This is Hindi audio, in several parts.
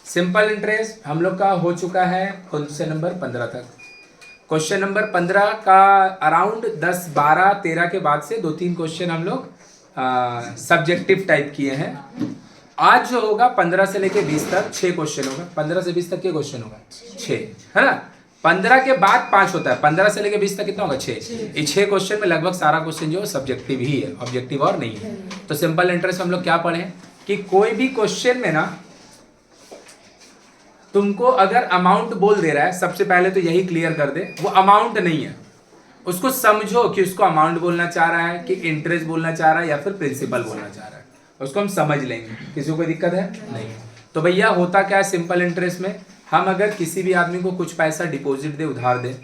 सिंपल इंटरेस्ट हम लोग का हो चुका है क्वेश्चन नंबर 15 तक। क्वेश्चन नंबर 15 का अराउंड 10, 12, 13 के बाद से 2-3 क्वेश्चन हम लोग सब्जेक्टिव टाइप किए हैं। आज जो होगा 15 से लेके 20 तक 6 क्वेश्चन होगा। 15 से 20 तक के क्वेश्चन होगा 6, है ना। 15 के बाद 5 होता है। 15 से लेके 20 तक कितना होगा 6। ये 6 क्वेश्चन में लगभग सारा क्वेश्चन जो सब्जेक्टिव ही है, ऑब्जेक्टिव और नहीं है। तो सिंपल इंटरेस्ट हम लोग क्या पढ़े कि कोई भी क्वेश्चन में ना तुमको अगर अमाउंट बोल दे रहा है, सबसे पहले तो यही क्लियर कर दे वो अमाउंट नहीं है। उसको समझो कि उसको अमाउंट बोलना चाह रहा है कि इंटरेस्ट बोलना चाह रहा है या फिर प्रिंसिपल बोलना चाह रहा है। उसको हम समझ लेंगे, किसी को कोई दिक्कत है नहीं। तो भैया होता क्या है सिंपल इंटरेस्ट में, हम अगर किसी भी आदमी को कुछ पैसा डिपॉजिट दे, उधार दे,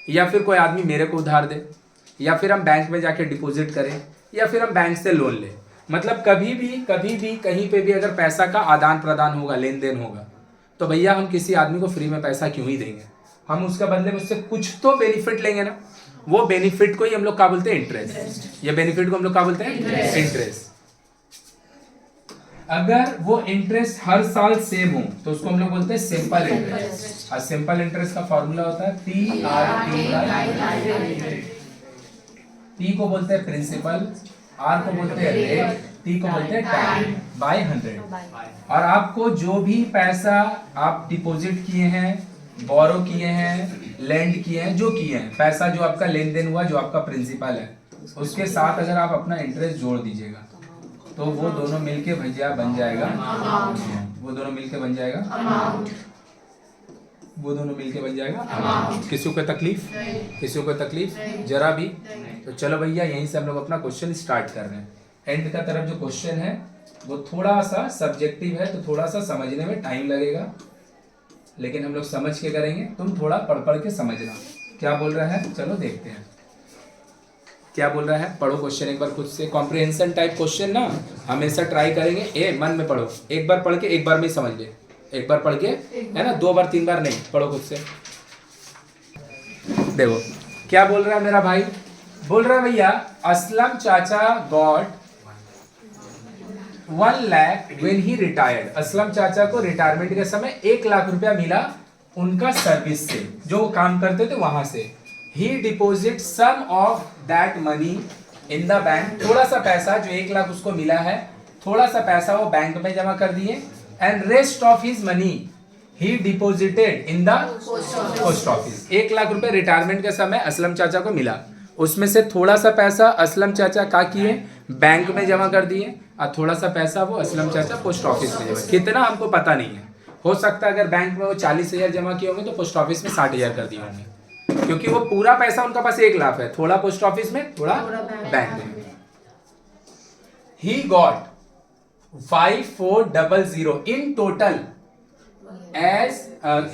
या फिर कोई आदमी मेरे को उधार दे, या फिर हम बैंक में जाके डिपॉजिट करें, या फिर हम बैंक से लोन लें, मतलब कभी भी कहीं पे भी अगर पैसा का आदान प्रदान होगा, लेन देन होगा, तो भैया हम किसी आदमी को फ्री में पैसा क्यों ही देंगे। हम उसका बदले में उससे कुछ तो बेनिफिट लेंगे ना। वो बेनिफिट को ही हम लोग क्या बोलते हैं, इंटरेस्ट। ये बेनिफिट को हम लोग क्या बोलते हैं, इंटरेस्ट। अगर वो इंटरेस्ट हर साल सेम हो तो उसको हम लोग बोलते हैं सिंपल इंटरेस्ट। और सिंपल इंटरेस्ट का फॉर्मूला होता है P को बोलते हैं प्रिंसिपल, R को बोलते हैं रेट, T को बोलते हैं टाइम बाय 100। और आपको जो भी पैसा आप डिपॉजिट किए हैं, बोरो किए हैं, लेंड किए हैं, जो किए हैं, पैसा जो आपका लेन देन हुआ, जो आपका प्रिंसिपल है, उसके साथ अगर आप अपना इंटरेस्ट जोड़ दीजिएगा तो वो दोनों मिलके भैया बन जाएगा, वो दोनों मिलके बन जाएगा, वो दोनों मिलके बन जाएगा। किसी को तकलीफ, किसी को तकलीफ जरा भी। तो चलो भैया यहीं से हम लोग अपना क्वेश्चन स्टार्ट कर रहे हैं। एंड का तरफ जो क्वेश्चन है वो थोड़ा सा सब्जेक्टिव है, तो थोड़ा सा समझने में टाइम लगेगा, लेकिन हम लोग समझ के करेंगे। तुम थोड़ा पढ़ पढ़ के समझना क्या बोल रहा है। चलो देखते हैं क्या बोल रहा है। पढ़ो क्वेश्चन एक बार खुद से। कॉम्प्रिहेंशन टाइप क्वेश्चन ना हमेशा ट्राई करेंगे। मन में पढ़ो, एक बार पढ़ के एक बार में समझ ले, एक बार पढ़ के, है ना, 2 बार 3 बार नहीं, पढ़ो खुद से। देखो क्या बोल रहा है मेरा भाई, बोल रहा है भैया असलम चाचा got 1 lakh when he retired. Aslam चाचा को रिटायरमेंट के समय 1 लाख रुपया मिला उनका सर्विस से, जो वो काम करते थे वहां से। He deposit sum of that money in the bank. थोड़ा सा पैसा जो 1 लाख उसको मिला है, थोड़ा सा पैसा वो बैंक में जमा कर दिए। And rest of his money he deposited in the post office. 1 lakh रुपए रिटायरमेंट के समय असलम चाचा को मिला, उसमें से थोड़ा सा पैसा असलम चाचा क्या किए, बैंक में जमा कर दिए, और थोड़ा सा पैसा वो असलम चाचा पोस्ट ऑफिस में जमा। कितना हमको पता नहीं है, हो सकता है अगर बैंक में वो 40,000 जमा किए होंगे तो पोस्ट ऑफिस में 60,000 कर दिए होंगे, क्योंकि वो पूरा पैसा उनका पास 1 लाख है, थोड़ा पोस्ट ऑफिस में, थोड़ा बैंक में। He got 5400 in total as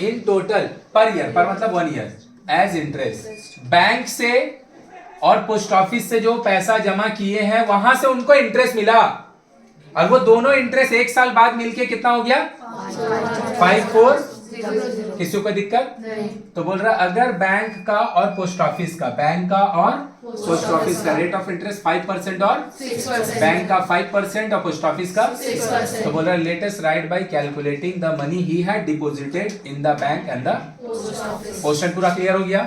in total per year, पर मतलब 1 ईयर, एज इंटरेस्ट। बैंक से और पोस्ट ऑफिस से जो पैसा जमा किए हैं वहां से उनको इंटरेस्ट मिला, और वो दोनों इंटरेस्ट 1 साल बाद मिलके कितना हो गया, 5400। किसी को दिक्कत नहीं। तो बोल रहा अगर बैंक का और पोस्ट ऑफिस का, बैंक का और पोस्ट ऑफिस का रेट ऑफ इंटरेस्ट 5% और 6%, बैंक का 5% और पोस्ट ऑफिस का 6%। तो बोल रहा latest right bye calculating the money he had deposited in the bank and the post office. Question पूरा क्लियर हो गया?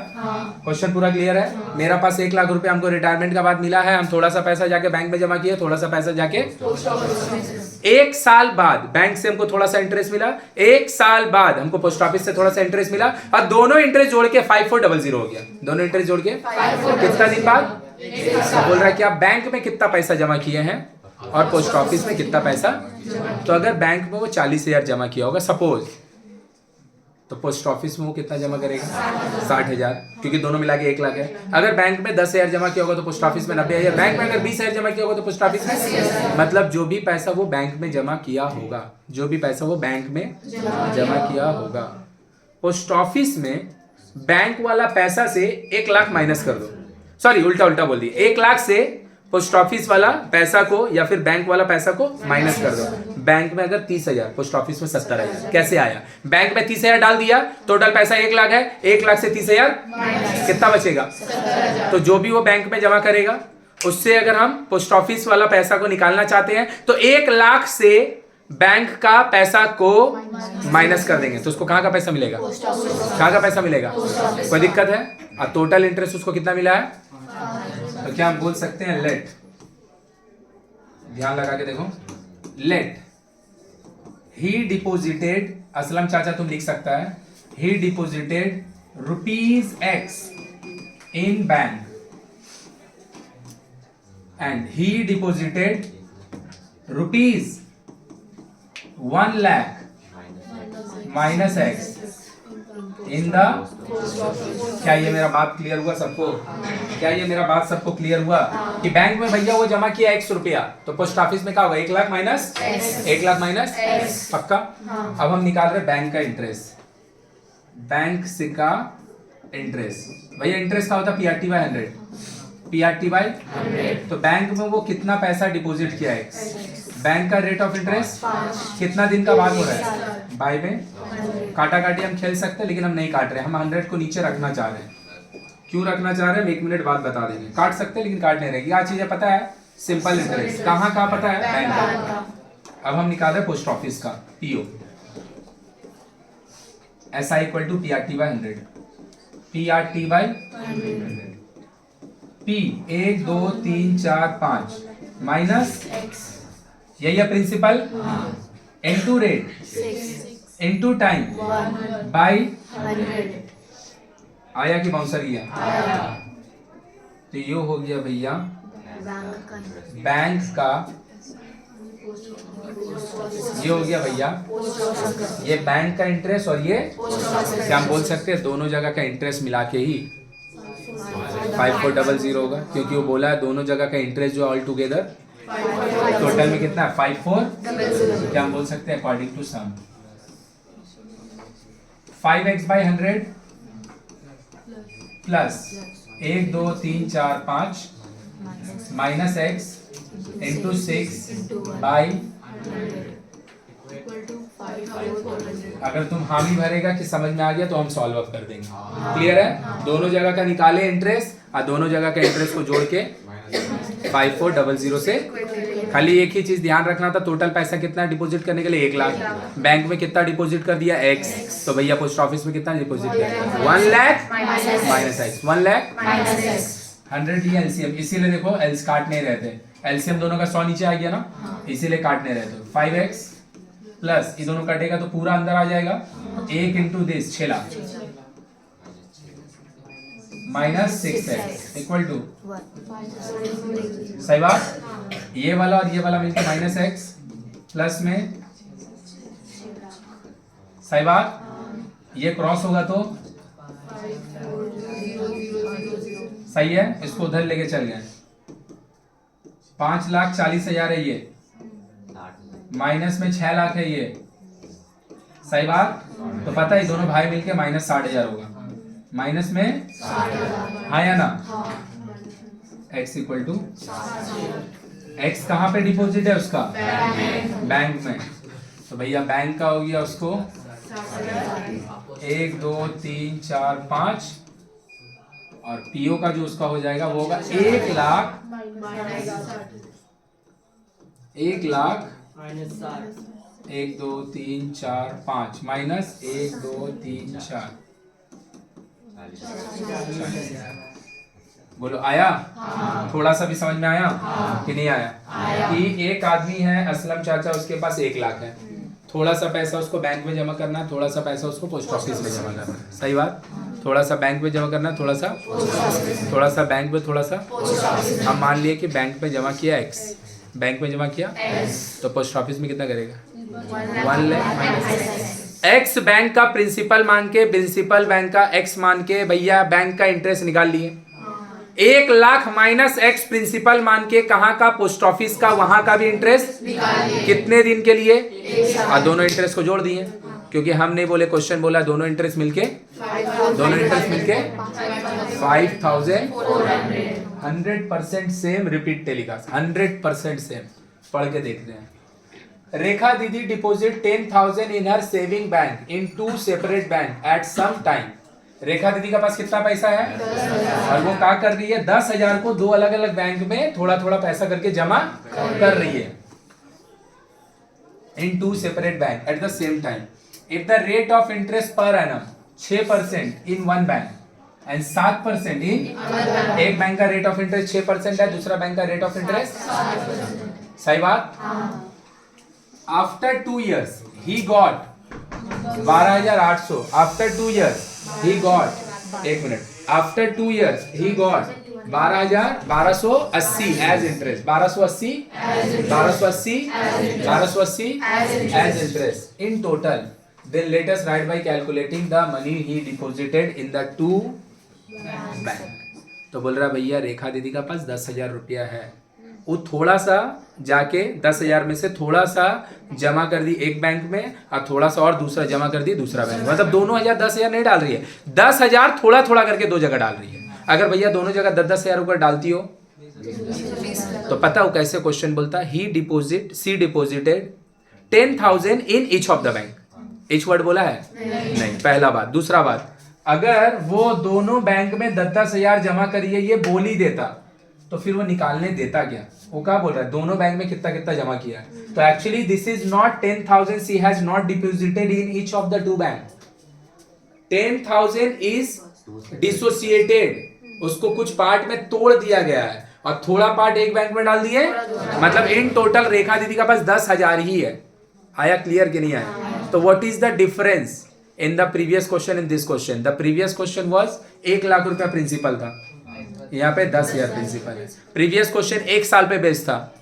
क्वेश्चन पूरा क्लियर है। मेरा पास 1 लाख रुपए हमको रिटायरमेंट के बाद मिला है, हम थोड़ा सा पैसा जाके बैंक में जमा किए, थोड़ा सा पैसा जाके पोस्ट ऑफिस। 1 साल बाद बैंक से हमको थोड़ा सा इंटरेस्ट मिला, 1 साल बाद हमको पोस्ट ऑफिस से थोड़ा सा इंटरेस्ट मिला, और दोनों इंटरेस्ट जोड़ के 5400 हो गया। दोनों इंटरेस्ट जोड़ के कितना दिन बाद? बोल रहा है कि आप बैंक में कितना पैसा जमा किए हैं और पोस्ट ऑफिस में कितना पैसा। तो अगर बैंक में वो 40,000 जमा किया होगा सपोज, तो पोस्ट ऑफिस में वो कितना जमा करेगा, 60,000, क्योंकि दोनों मिला के 1 लाख है। अगर बैंक में 10,000 जमा किया होगा तो पोस्ट ऑफिस में 90,000। बैंक में अगर 20,000 जमा किया होगा तो पोस्ट ऑफिस में, मतलब जो भी पैसा वो बैंक में जमा किया होगा, जो भी पैसा वो बैंक में जमा किया होगा, पोस्ट ऑफिस में बैंक वाला पैसा से 1 लाख माइनस कर दो। सॉरी, उल्टा बोल दी। 1 लाख से पोस्ट ऑफिस वाला पैसा को या फिर बैंक वाला पैसा को माइनस कर दो। बैंक में अगर 30,000, पोस्ट ऑफिस में 70,000। कैसे आया? बैंक में 30,000 डाल दिया, टोटल पैसा 1 लाख है, 1 लाख से 30,000 कितना बचेगा? तो जो भी वो बैंक में जमा करेगा उससे अगर हम पोस्ट ऑफिस वाला पैसा को निकालना चाहते हैं तो 1 लाख से बैंक का पैसा को माइनस कर देंगे तो उसको कहाँ का पैसा मिलेगा, कहाँ का पैसा मिलेगा, कोई दिक्कत है। और टोटल इंटरेस्ट उसको कितना मिला है, तो क्या हम बोल सकते हैं लेट, ध्यान लगा के देखो, लेट ही डिपोजिटेड, असलम चाचा तुम लिख सकता है, ही deposited ₹X in bank and he deposited ₹1 lakh minus X in the, क्या ये मेरा बात क्लियर हुआ सबको, क्या ये मेरा बात सबको क्लियर हुआ कि बैंक में भैया वो जमा किया X रुपया तो पोस्ट ऑफिस में क्या होगा, 1 लाख माइनस 1 लाख माइनस पक्का। अब हम निकाल रहे बैंक का इंटरेस्ट, बैंक से का इंटरेस्ट, भैया इंटरेस्ट का होता है PRT/100, तो बैंक में वो कितना पैसा डिपॉजिट किया है, बैंक का रेट ऑफ इंटरेस्ट कितना दिन का बाद हो रहा है, बाय में काटा काटी हम खेल सकते हैं लेकिन हम नहीं काट रहे, हम 100 को नीचे रखना चाह रहे हैं। क्यों रखना चाह रहे हैं, 1 मिनट बाद बता देंगे। काट सकते हैं लेकिन काट नहीं रहे, क्या चीजें पता है, सिंपल इंटरेस्ट कहाँ का पता है, बैंक का। अब हम निकाल रहे पोस्ट ऑफिस का PO, SI = PRT/100, PRT/100, P 1 2 3 4 5 minus यही है principal, into rate into time by 100, आया कि बाउंसर गया, तो ये हो गया भैया बैंक का, ये हो गया भैया ये बैंक का इंटरेस्ट और ये क्या हम बोल सकते हैं दोनों जगह का इंटरेस्ट मिला के ही 5400 होगा, क्योंकि वो बोला है दोनों जगह का इंटरेस्ट जो ऑल टुगेदर टोटल में कितना है 5400, क्या हम बोल सकते हैं according to sum 5x/100 plus 1 2 3 4 5 minus x into 6/100। अगर तुम हामी भरेगा कि समझ में आ गया तो हम सॉल्व अप कर देंगे, क्लियर है। दोनों जगह का निकाले इंटरेस्ट और दोनों जगह का इंटरेस्ट को जोड़ के 5400 से, खाली एक ही चीज ध्यान रखना था, टोटल पैसा कितना डिपॉजिट करने के लिए 1 लाख, बैंक में कितना डिपॉजिट कर दिया X, तो भैया पोस्ट ऑफिस में कितना डिपॉजिट कर दिया 1 लाख माइनस X, 1 लाख 100 ही एलसीएम, इसीलिए देखो एल्स काट नहीं रहते, एलसीएम दोनों का 100 नीचे आ गया ना, इसीलिए काट नहीं रहते। 5x प्लस ये दोनों कटेगा तो पूरा अंदर आ जाएगा, 1 into this 6 lakh minus 6x equal to, सही बात, ये वाला और ये वाला मिलकर माइनस x प्लस में, सही बात, ये क्रॉस होगा तो सही है, इसको उधर लेके चल गए, 5,40,000 है ये, माइनस में 6 लाख है ये, सही बात, तो पता है दोनों भाई मिलके माइनस 60,000 होगा, माइनस में हाँ या ना, x इक्वल टू, x कहाँ पे डिपॉजिट है उसका, बैंक में, तो भैया बैंक का हो गया उसको 1 2 3 4 5 और पीओ का जो उसका हो जाएगा वो होगा 1 लाख 1 2 3 4 5 माइनस 1 2 3 4, बोलो आया, थोड़ा सा भी समझ में आया कि नहीं आया, कि एक आदमी है असलम चाचा, उसके पास 1 लाख है, थोड़ा सा पैसा उसको बैंक में जमा करना है, थोड़ा सा पैसा उसको पोस्ट ऑफिस में जमा करना है, सही बात, थोड़ा सा बैंक में जमा करना है, थोड़ा सा बैंक में, थोड़ा सा हम मान लिए कि बैंक में जमा किया x, बैंक में जमा किया तो पोस्ट ऑफिस में कितना करेगा 1 लाख माइनस x, बैंक का प्रिंसिपल मान के, प्रिंसिपल बैंक का x मान के भैया बैंक का इंटरेस्ट निकाल लिए, 1 लाख माइनस x प्रिंसिपल मान के, कहाँ का पोस्ट ऑफिस का, वहां का भी इंटरेस्ट कितने दिन के लिए, और दोनों इंटरेस्ट को जोड़ दिए, क्योंकि हम नहीं बोले, क्वेश्चन बोला दोनों इंटरेस्ट मिलके 5,400, 100% सेम, रिपीट टेलीकास्ट 100% सेम, पढ़ के देखते हैं। रेखा दीदी deposit 10,000 in her saving bank in 2 separate bank at same time. Rekha दीदी का पास कितना पैसा है और वो क्या कर रही है, 10,000 को 2 अलग अलग बैंक में थोड़ा थोड़ा पैसा करके जमा कर रही है। in two separate bank at the same time, if the rate of interest per annum 6% in one bank and 7% in एक बैंक का रेट ऑफ इंटरेस्ट 6% है, दूसरा बैंक का रेट ऑफ इंटरेस्ट, सही बात। After 2 years he got 12,800, after 2 years he got, एक minute, after 2 years he got 12,1280 as interest, 1280 as interest in total. Then let us write by calculating the money he deposited in the two bank. तो बोल रहा भैया रेखा दीदी का पास 10,000 रुपया है, वो थोड़ा सा जाके 10,000 में से थोड़ा सा जमा कर दी एक बैंक में और थोड़ा सा और दूसरा जमा कर दी दूसरा बैंक, मतलब दोनों 10,000 नहीं डाल रही है, 10,000 थोड़ा थोड़ा करके दो जगह डाल रही है। अगर भैया दोनों जगह 10,000 ऊपर डालती हो तो पता हो कैसे क्वेश्चन बोलता है, she deposited 10,000 in each of the bank. Each word बोला है नहीं, पहला बात। दूसरा बात, अगर वो दोनों बैंक में 10,000 जमा करिए ये बोल ही देता तो फिर वो निकालने देता क्या? वो क्या बोल रहा है, दोनों बैंक में कितना कितना जमा किया है। तो actually this is not 10,000 she has not deposited in each of the two bank. 10,000 is dissociated, उसको कुछ पार्ट में तोड़ दिया गया है और थोड़ा पार्ट एक बैंक में डाल दिए, मतलब इन टोटल रेखा दीदी का पास 10,000 ही है। आया क्लियर कि नहीं आया? तो what is the difference in the previous question in this question? The previous question was 1 lakh रुपया प्रिंसिपल था, यहाँ पे 10,000 प्रिंसिपल है। प्रीवियस क्वेश्चन 1 साल पे बेच था,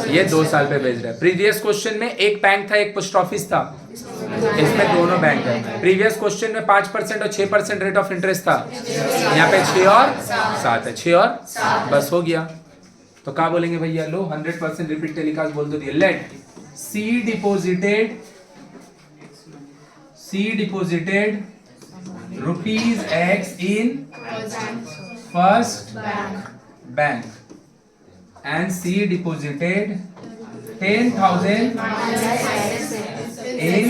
ये 2 साल पे बेच रहा है। प्रीवियस क्वेश्चन में एक बैंक था एक पोस्ट ऑफिस था, इसमें दोनों बैंक है। प्रीवियस क्वेश्चन में 5% और 6% रेट ऑफ इंटरेस्ट था, यहाँ पे 6 और 7 है, 6 और बस हो गया। तो क्या बोलेंगे भैया, लो 100% रिपीट टेलीकास्ट बोल दो दिए। Let see deposited ₹X in first bank and C deposited 10,000 in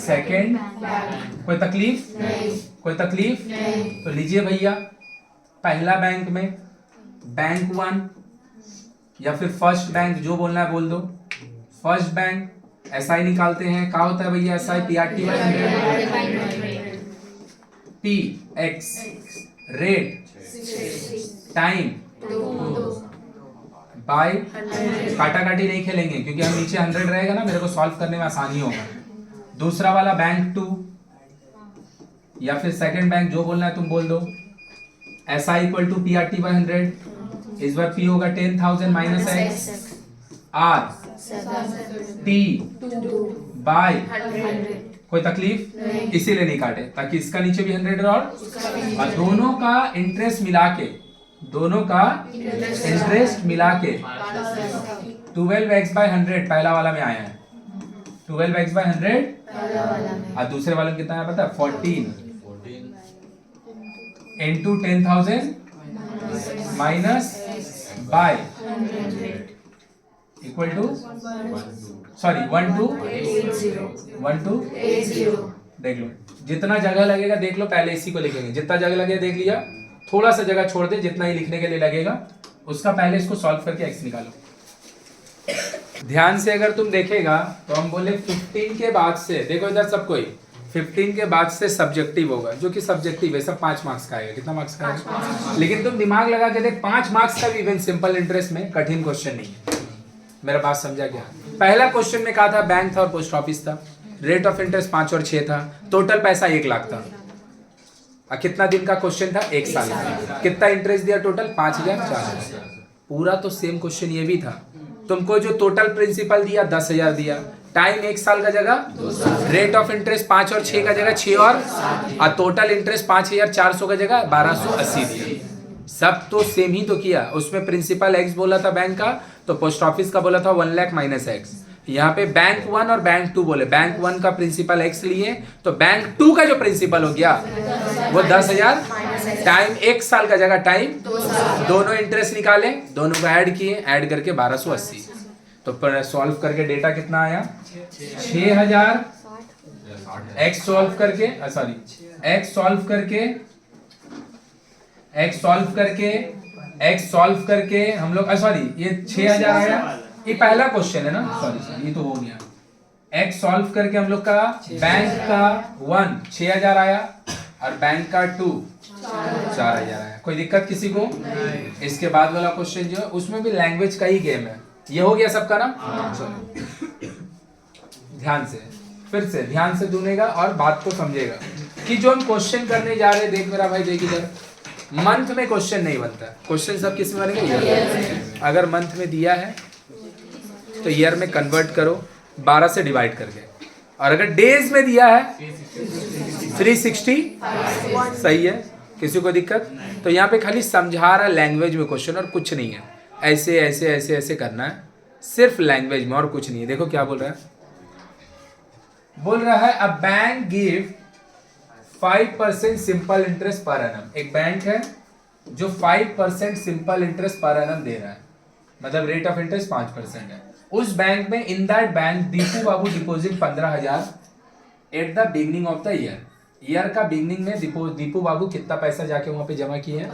second। कोई तकलीफ नहीं, कोई तकलीफ नहीं। तो लीजिए भैया, पहला बैंक में बैंक 1 या फिर फर्स्ट बैंक, जो बोलना है बोल दो। फर्स्ट बैंक एसआई निकालते हैं, क्या होता है भैया SI? PRT P X rate time by, काटा काटी नहीं खेलेंगे क्योंकि हम नीचे 100 रहेगा ना, मेरे को सॉल्व करने में आसानी होगा। दूसरा वाला बैंक 2 या फिर सेकंड बैंक, जो बोलना है तुम बोल दो। SI equal to PRT by 100, इस बार P होगा 10,000 minus X R T by 100। कोई तकलीफ नहीं, इसीलिए नहीं काटे ताकि इसका नीचे भी 100 और दोनों का इंटरेस्ट मिला के, दोनों का इंटरेस्ट मिला के 12x बाय 100 पहला वाला में आया है, 12x बाय 100 और दूसरे वाले में कितना है पता है? 14 into 10,000 minus by equal to 1280। देख लो जितना जगह लगेगा, देख लो पहले इसी को लिखेंगे, जितना जगह लगेगा देख लिया, थोड़ा सा जगह छोड़ दे, जितना ही लिखने के लिए लगेगा उसका पहले इसको सॉल्व करके x निकालो। ध्यान से अगर तुम देखेगा तो हम बोले 15 के बाद से, देखो इधर सब कोई 15 के बाद से सब्जेक्टिव होगा, जो कि सब्जेक्टिव है, सब 5 मार्क्स का आएगा। कितना मार्क्स का आएगा? लेकिन तुम दिमाग लगा के देख, 5 मार्क्स का भी इवन सिंपल इंटरेस्ट में कठिन क्वेश्चन नहीं है। मेरा बात समझा क्या? पहला क्वेश्चन में कहा था बैंक था और पोस्ट ऑफिस था, रेट ऑफ इंटरेस्ट 5 और 6 था, टोटल पैसा 1 लाख था। कितना दिन का क्वेश्चन था? 1 साल का। कितना इंटरेस्ट दिया टोटल? 5,000। पूरा तो सेम क्वेश्चन ये भी था, तुमको जो टोटल प्रिंसिपल दिया 10,000 दिया, टाइम 1 साल का जगह, रेट ऑफ इंटरेस्ट 5 और 6 का जगह 6 और टोटल इंटरेस्ट 5,400 का जगह 1,280 दिया। सब तो सेम ही तो किया। उसमें प्रिंसिपल x बोला था बैंक का, तो पोस्ट ऑफिस का बोला था 1 लाख माइनस x। यहाँ पे बैंक 1 और बैंक 2 बोले, बैंक 1 का प्रिंसिपल x लिए तो बैंक 2 का जो प्रिंसिपल हो गया वो 10,000, टाइम 1 साल का जगह टाइम, दोनों इंटरेस्ट निकाले, दोनों को ऐड किए, ऐड करके 1,280। तो पर सॉल्व करके डेटा कितना आया? 6,000 x सॉल्व करके, सॉरी x सॉल्व करके हम लोग, सॉरी ये 6,000 आया ये पहला क्वेश्चन है ना, सॉरी ये तो हो गया। एक्स सॉल्व करके हम लोग का बैंक का 1 6000 आया और बैंक का 2 4000 आया। कोई दिक्कत किसी को? इसके बाद वाला क्वेश्चन जो है उसमें भी लैंग्वेज का ही गेम है। ये हो गया सबका ना? चलो ध्यान से, फिर से ध्यान से सुनेगा और बात को समझेगा कि जो हम क्वेश्चन करने जा रहे हैं। देख मेरा भाई, देख इधर, मंथ में क्वेश्चन नहीं बनता। क्वेश्चन सब किस में बनेंगे? अगर मंथ में दिया है तो ईयर में कन्वर्ट करो 12 से डिवाइड करके, और अगर डेज में दिया है 360 सही है। किसी को दिक्कत? तो यहाँ पे खाली समझा रहा है लैंग्वेज में क्वेश्चन और कुछ नहीं है। ऐसे ऐसे ऐसे ऐसे करना है सिर्फ लैंग्वेज में और कुछ नहीं है। देखो क्या बोल रहा है, बोल रहा है a bank give 5% simple interest per annum. एक बैंक है जो 5% सिंपल इंटरेस्ट पर एनम दे रहा है, मतलब रेट ऑफ इंटरेस्ट 5% है। उस बैंक में, in that bank Deepu Babu deposit 15,000 at the beginning of the year. Year का बिगनिंग में दीपू बाबू कितना पैसा जाके वहां पे जमा किए हैं?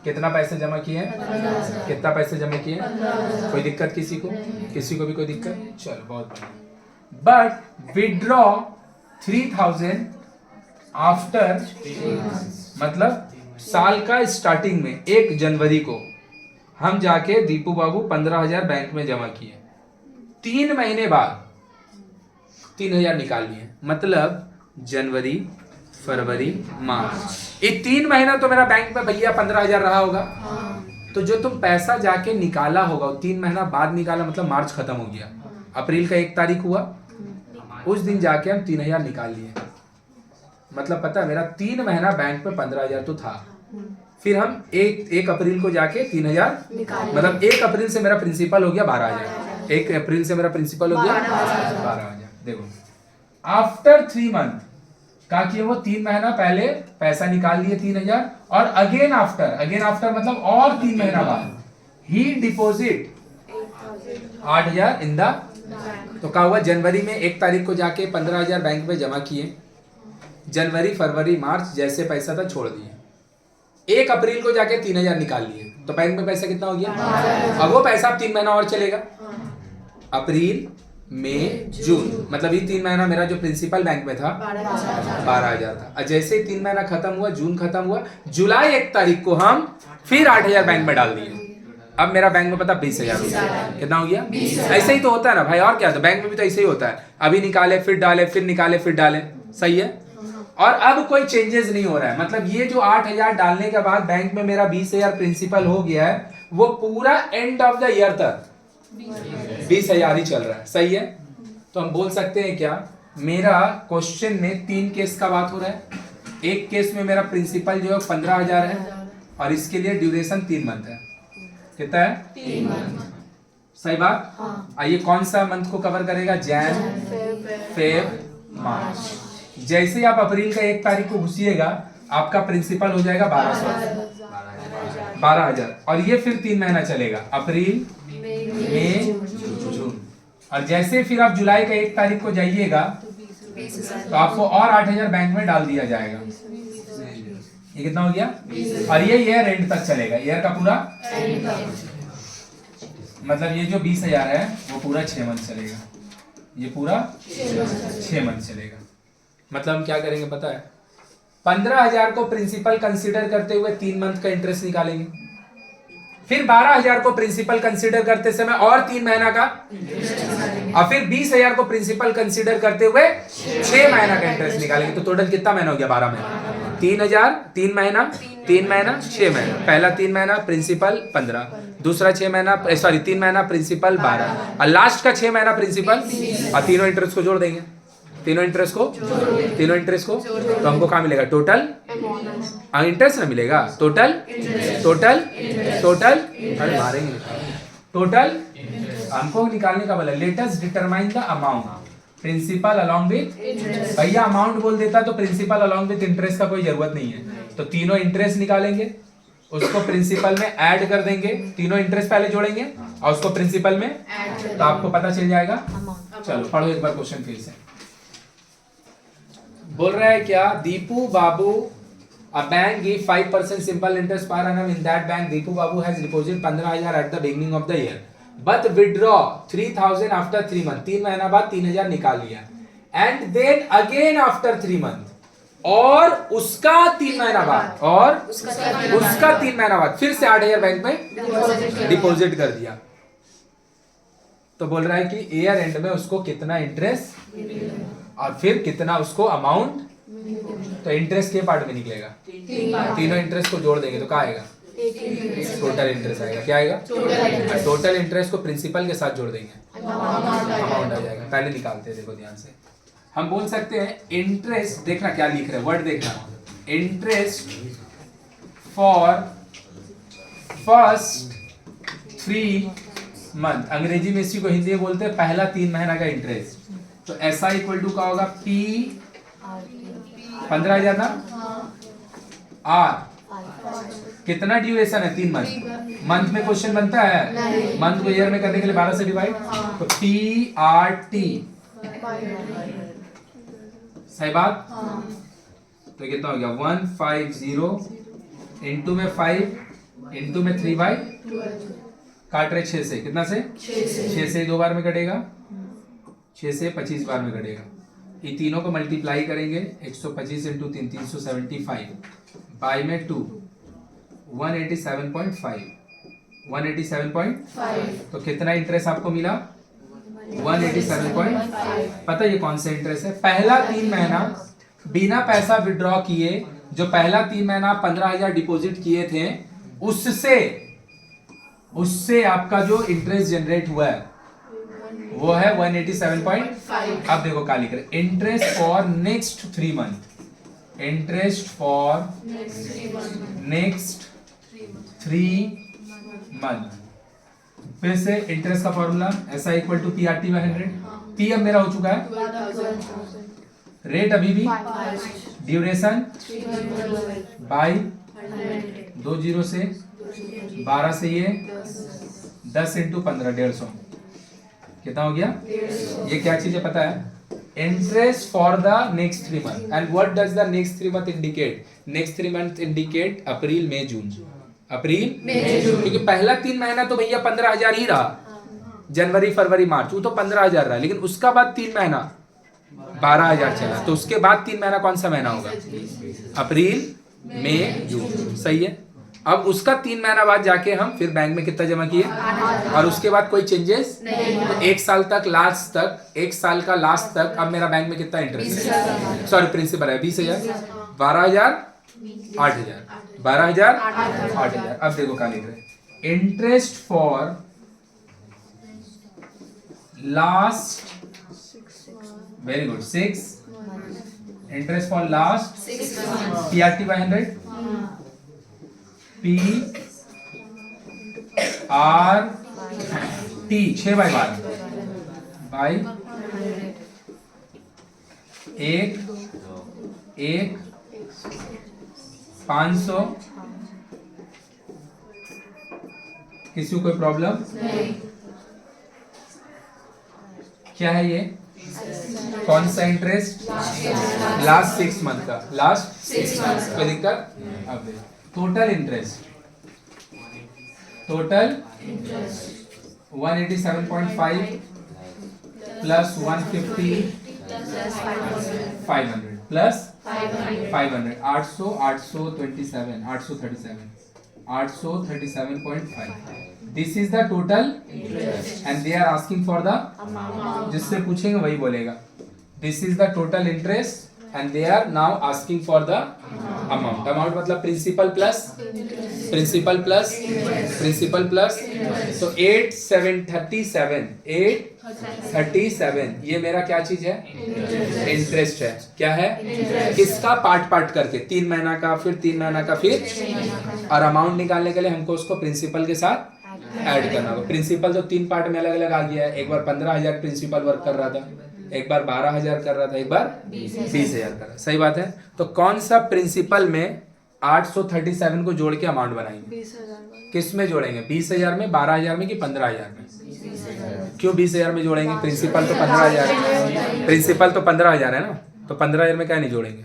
कितना पैसे जमा किए हैं? कितना पैसे जमा किए हैं? कोई दिक्कत किसी को? किसी को भी कोई दिक्कत? चलो बहुत बढ़िया। बट विड्रॉ 3000 आफ्टर, मतलब साल का स्टार्टिंग में 1 जनवरी को हम जाके दीपू बाबू 15,000 बैंक में जमा किए। 3 महीने बाद 3,000 निकाल लिए, मतलब जनवरी, फरवरी, मार्च, ये 3 महीना तो मेरा बैंक में भैया 15,000 रहा होगा। तो जो तुम पैसा जाके निकाला होगा 3 महीना बाद निकाला, मतलब मार्च खत्म हो गया, अप्रैल का 1 तारीख हुआ, उस दिन जाके हम 3,000 निकाल लिए। मतलब पता है मेरा 3 महीना बैंक में 15,000 तो था। फिर हम एक अप्रैल को जाके 3,000, मतलब 1 अप्रैल से मेरा प्रिंसिपल हो गया 12,000। 1 अप्रैल से मेरा प्रिंसिपल हो गया 12,000। देखो आफ्टर 3 मंथ का किया, वो 3 महीना पहले पैसा निकाल लिए 3,000, और अगेन आफ्टर मतलब और 3 महीना बाद ही डिपॉजिट 8,000 इन द। तो क्या हुआ, जनवरी में 1 तारीख को जाके 15,000 बैंक में जमा किए, जनवरी, फरवरी, मार्च जैसे पैसा था छोड़ दिए, 1 अप्रैल को जाके 3,000 निकाल लिए, तो बैंक में पैसा कितना हो गया? अब वो पैसा अब 3 महीना और चलेगा, अप्रैल, मई, जून, मतलब ये 3 महीना मेरा जो प्रिंसिपल बैंक में था 12,000 था। और जैसे ही 3 महीना खत्म हुआ, जून खत्म हुआ, जुलाई 1 तारीख को हम फिर 8,000 बैंक में डाल दिए। अब मेरा बैंक में पता 20,000 हो गया। कितना हो गया? ऐसे ही तो होता है ना भाई, और क्या? तो बैंक में भी तो ऐसे ही होता है, अभी निकाले फिर डाले, फिर निकाले फिर डाले, सही है। और अब कोई चेंजेस नहीं हो रहा है, मतलब ये जो 8,000 डालने के बाद बैंक में मेरा 20,000 प्रिंसिपल हो गया है, वो पूरा एंड ऑफ द ईयर तक 20,000 ही चल रहा है, सही है। तो हम बोल सकते हैं क्या, मेरा क्वेश्चन में 3 केस का बात हो रहा है। एक केस में मेरा प्रिंसिपल जो है 15,000 है, और इसके लिए ड्यूरेशन 3 मंथ है। कितना है? 3 मंथ, सही बात। आइए कौन सा मंथ को कवर करेगा? जैन, फेब, मार्च। जैसे ही आप अप्रैल का 1 तारीख को घुसिएगा, आपका प्रिंसिपल हो जाएगा 12,000, और ये फिर 3 महीना चलेगा, अप्रैल, मई, जून। और जैसे फिर आप जुलाई का 1 तारीख को जाइएगा, तो आपको और 8,000 बैंक में डाल दिया जाएगा। ये कितना हो गया? और ये ईयर एंड तक चलेगा, ईयर का पूरा, मतलब ये जो 20,000 है वो पूरा 6 मंथ चलेगा, ये पूरा 6 मंथ चलेगा। मतलब हम क्या करेंगे पता है, 15,000 को प्रिंसिपल कंसीडर करते हुए 3 मंथ का इंटरेस्ट निकालेंगे, फिर 12,000 को प्रिंसिपल कंसीडर करते समय और 3 महीना का, और फिर 20,000 को प्रिंसिपल कंसीडर करते हुए 6 महीना का इंटरेस्ट निकालेंगे। तो टोटल कितना महीना हो गया? 12 महीना। 3,000 3 महीना, 3 महीना 6 महीना। पहला 3 महीना प्रिंसिपल 15, दूसरा 6 महीना, सॉरी 3 महीना प्रिंसिपल 12, और लास्ट का 6 महीना प्रिंसिपल, और तीनों इंटरेस्ट को जोड़ देंगे। तीनों इंटरेस्ट को तो हमको क्या मिलेगा? टोटल इंटरेस्ट ना मिलेगा, टोटल, अरे मारेंगे, टोटल हमको निकालने का बोला। Let us determine the amount principal along with, भैया अमाउंट बोल देता तो प्रिंसिपल अलोंग विथ इंटरेस्ट का कोई जरूरत नहीं है। तो तीनों इंटरेस्ट निकालेंगे, उसको प्रिंसिपल में ऐड कर देंगे, तीनों इंटरेस्ट पहले जोड़ेंगे और उसको प्रिंसिपल में, तो आपको पता चल जाएगा। चलो पढ़ो एक बार क्वेश्चन फिर से। बोल रहा है क्या, दीपू बाबू a bank give 5% simple interest per annum, in that bank Deepu Babu has deposited 15,000 at the beginning of the year, but withdraw 3000 after 3 month, 3 महीना बाद 3000 निकाल लिया, and then again after 3 month, और उसका 3 महीना बाद, और उसका 3 महीना बाद फिर से 8000 बैंक में डिपॉजिट कर दिया, तो बोल रहा है कि ईयर एंड में उसको कितना इंटरेस्ट और फिर कितना उसको अमाउंट, तो इंटरेस्ट के पार्ट में निकलेगा, तीनों इंटरेस्ट को जोड़ देंगे तो क्या आएगा, टोटल इंटरेस्ट आएगा। क्या आएगा, टोटल इंटरेस्ट को प्रिंसिपल के साथ जोड़ देंगे, अमाउंट आ जाएगा। पहले निकालते हैं, देखो ध्यान से। हम बोल सकते हैं इंटरेस्ट, देखना क्या लिख रहे हैं, वर्ड देखना, इंटरेस्ट फॉर फर्स्ट 3 मंथ, अंग्रेजी में इसी को हिंदी में बोलते हैं पहला 3 महीना का इंटरेस्ट। तो ऐसा इक्वल टू का होगा P 15,000 ना, R कितना ड्यूरेशन है, 3 मंथ, मंथ में क्वेश्चन बनता है, मंथ को ईयर में करने के लिए 12 से डिवाइड, तो PRT, सही बात। तो कितना हो गया 150 इंटू में 5 इंटू में 3/12, काट रहे 6 से, कितना से 6 से 2 बार में कटेगा, 6 से 25 बार में कटेगा। ये तीनों को मल्टीप्लाई करेंगे, 125 इंटू 3 375, बाई में 2 187.5, 187.5, तो कितना इंटरेस्ट आपको मिला 187.5। पता ये कौन सा इंटरेस्ट है, पहला 3 महीना बिना पैसा विड्रॉ किए, जो पहला 3 महीना 15,000 डिपॉजिट किए थे, उससे आपका जो इंटरेस्ट जनरेट हुआ है वो है 187.5। अब देखो क्या लिख रहे, interest for next 3 month, interest for next 3 month. फिर से इंटरेस्ट का फॉर्मूला ऐसा इक्वल टू PRT/100, P अब मेरा हो चुका है, रेट अभी भी, ड्यूरेशन बाई 2 0 से 12 से ये 10 इंटू 15 150, कितना हो गया, ये क्या चीज है पता है, interest for the next 3 month. And what does the next 3 month indicate, next 3 month indicate April May June, April May June, क्योंकि पहला 3 महीना तो भैया 15,000 ही रहा, जनवरी फरवरी मार्च वो तो 15,000 रहा, लेकिन उसका बाद 3 महीना 12,000 चला, तो उसके बाद 3 महीना कौन सा महीना होगा, अप्रैल मई जून, सही है। अब उसका 3 महीना बाद जाके हम फिर बैंक में कितना जमा किए, और उसके बाद कोई चेंजेस नहीं, तो 1 साल तक, लास्ट तक, 1 साल का लास्ट तक अब मेरा बैंक में कितना इंटरेस्ट है, सॉरी प्रिंसिपल है 20,000, 12,000 8,000, 12,000 8,000। अब देखो क्या लिख रहे, interest for last, very good 6, interest for last PRT/100, PRT 6/12 by 1 500। किसी को कोई प्रॉब्लम नहीं, क्या है ये, कौन सा इंटरेस्ट, लास्ट 6 मंथ का, लास्ट 6 मंथ, कोई दिक्कत। अब total interest, total 187.5 plus 150 500 plus 500, 800 827 837.5, this is the total and they are asking for the, जिससे पूछेंगे वही बोलेगा, this is the total interest and they are now asking for the amount, amount मतलब principal plus principal plus principal plus, तो 837 ये मेरा क्या चीज है, इंटरेस्ट है, क्या है, किसका, पार्ट पार्ट करके, 3 महीना का, फिर 3 महीना का, फिर, और अमाउंट निकालने के लिए हमको उसको प्रिंसिपल के साथ ऐड करना होगा। प्रिंसिपल तो 3 पार्ट में अलग अलग आ गया है, एक बार 15,000 प्रिंसिपल वर्क कर रहा था, एक बार 12,000 कर रहा था, एक बार 20,000 कर रहा, सही बात है। तो कौन सा प्रिंसिपल में 837 को जोड़ के अमाउंट बनाएंगे, किस में जोड़ेंगे, 20,000 में, 12,000 में कि 15,000 में, क्यों 20,000 में जोड़ेंगे, प्रिंसिपल तो 15,000 है, प्रिंसिपल तो 15,000 है ना, तो 15,000 में क्या नहीं जोड़ेंगे,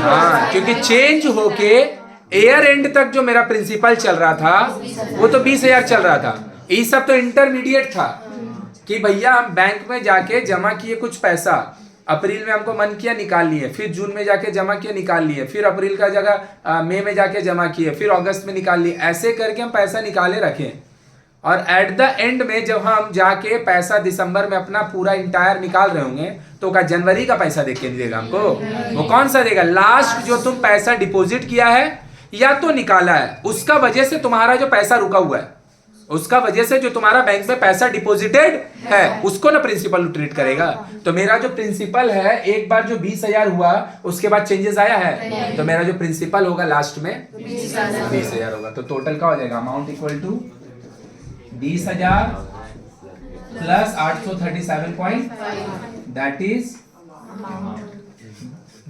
हाँ, क्योंकि चेंज होके ईयर एंड तक जो मेरा प्रिंसिपल चल रहा था वो तो 20,000 चल रहा था। ये सब तो इंटरमीडिएट था कि भैया हम बैंक में जाके जमा किए कुछ पैसा, अप्रैल में हमको मन किया निकाल लिए, फिर जून में जाके जमा किए निकाल लिए, फिर अप्रैल का जगह मई में जाके जमा किए, फिर अगस्त में निकाल लिए, ऐसे करके हम पैसा निकाले रखे। और एट द एंड में जब हम जाके पैसा दिसंबर में अपना पूरा इंटायर निकाल रहे होंगे तो क्या जनवरी का पैसा देख के नहीं देगा हमको? वो कौन सा देगा? लास्ट जो तुम पैसा डिपॉजिट किया है या तो निकाला है, उसका वजह से तुम्हारा जो पैसा रुका हुआ है, उसका वजह से जो तुम्हारा बैंक में पैसा डिपॉजिटेड है उसको ना प्रिंसिपल ट्रीट करेगा। तो मेरा जो प्रिंसिपल है एक बार जो 20,000 हुआ उसके बाद चेंजेस आया है, तो मेरा जो प्रिंसिपल होगा लास्ट में 20,000 होगा। तो टोटल क्या हो जाएगा? Amount equal to 20,000 plus 837 that is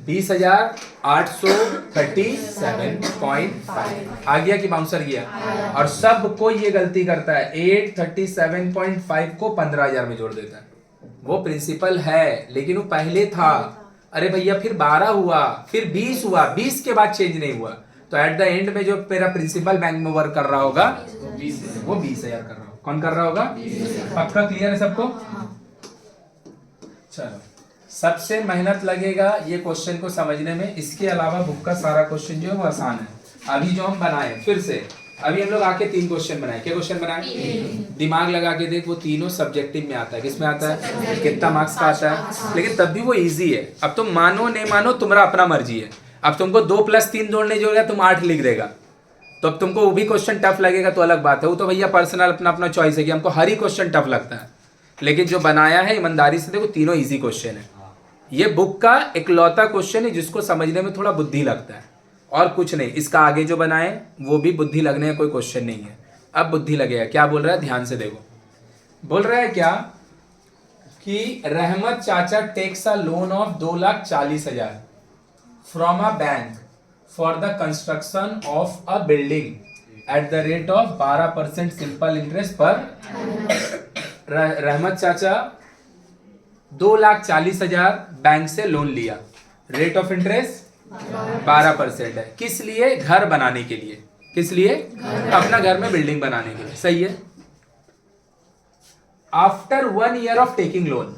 20,837.5 आ गया कि बाउंसर गया? और सबको ये गलती करता है, 837.5 को 15,000 में जोड़ देता है। वो प्रिंसिपल है लेकिन वो पहले था। अरे भैया फिर 12 हुआ, फिर 20 हुआ, 20 के बाद चेंज नहीं हुआ, तो एट द एंड में जो मेरा प्रिंसिपल बैंक में वर्क कर रहा होगा वो 20,000 कर रहा होगा। कौन कर रहा होगा? पक्का क्लियर है सबको? चलो, सबसे मेहनत लगेगा ये क्वेश्चन को समझने में। इसके अलावा बुक का सारा क्वेश्चन जो है वो आसान है। अभी जो हम बनाए फिर से, अभी हम लोग आके 3 क्वेश्चन बनाए। क्या क्वेश्चन बनाए? दिमाग लगा के देख, वो तीनों सब्जेक्टिव में आता है। किसमें आता है? कितना मार्क्स का आता है, लेकिन तब भी वो इजी है। अब तुम मानो नहीं मानो तुम्हारा अपना मर्जी है। अब तुमको 2 + 3 जोड़ने जोड़ेगा तुम 8 लिख देगा, तो अब तुमको वो भी क्वेश्चन टफ लगेगा तो अलग बात है। वो तो भैया पर्सनल अपना अपना चॉइस है कि हमको हर ही क्वेश्चन टफ लगता है। लेकिन जो बनाया है ईमानदारी से देखो, तीनों इजी क्वेश्चन है। ये बुक का इकलौता क्वेश्चन है जिसको समझने में थोड़ा बुद्धि लगता है, और कुछ नहीं। इसका आगे जो बनाए वो भी बुद्धि लगने का कोई क्वेश्चन नहीं है। अब बुद्धि लगेगा। क्या बोल रहा है? ध्यान से देखो। बोल रहा है क्या कि रहमत चाचा takes a loan of 2,40,000 from a bank for the construction of a building at the rate of 12% simple interest पर। रहमत चाचा 2,40,000 बैंक से लोन लिया, रेट ऑफ इंटरेस्ट 12% है। किस लिए? घर बनाने के लिए। किस लिए? अपना घर में बिल्डिंग बनाने के लिए। सही है। After 1 year of taking loan,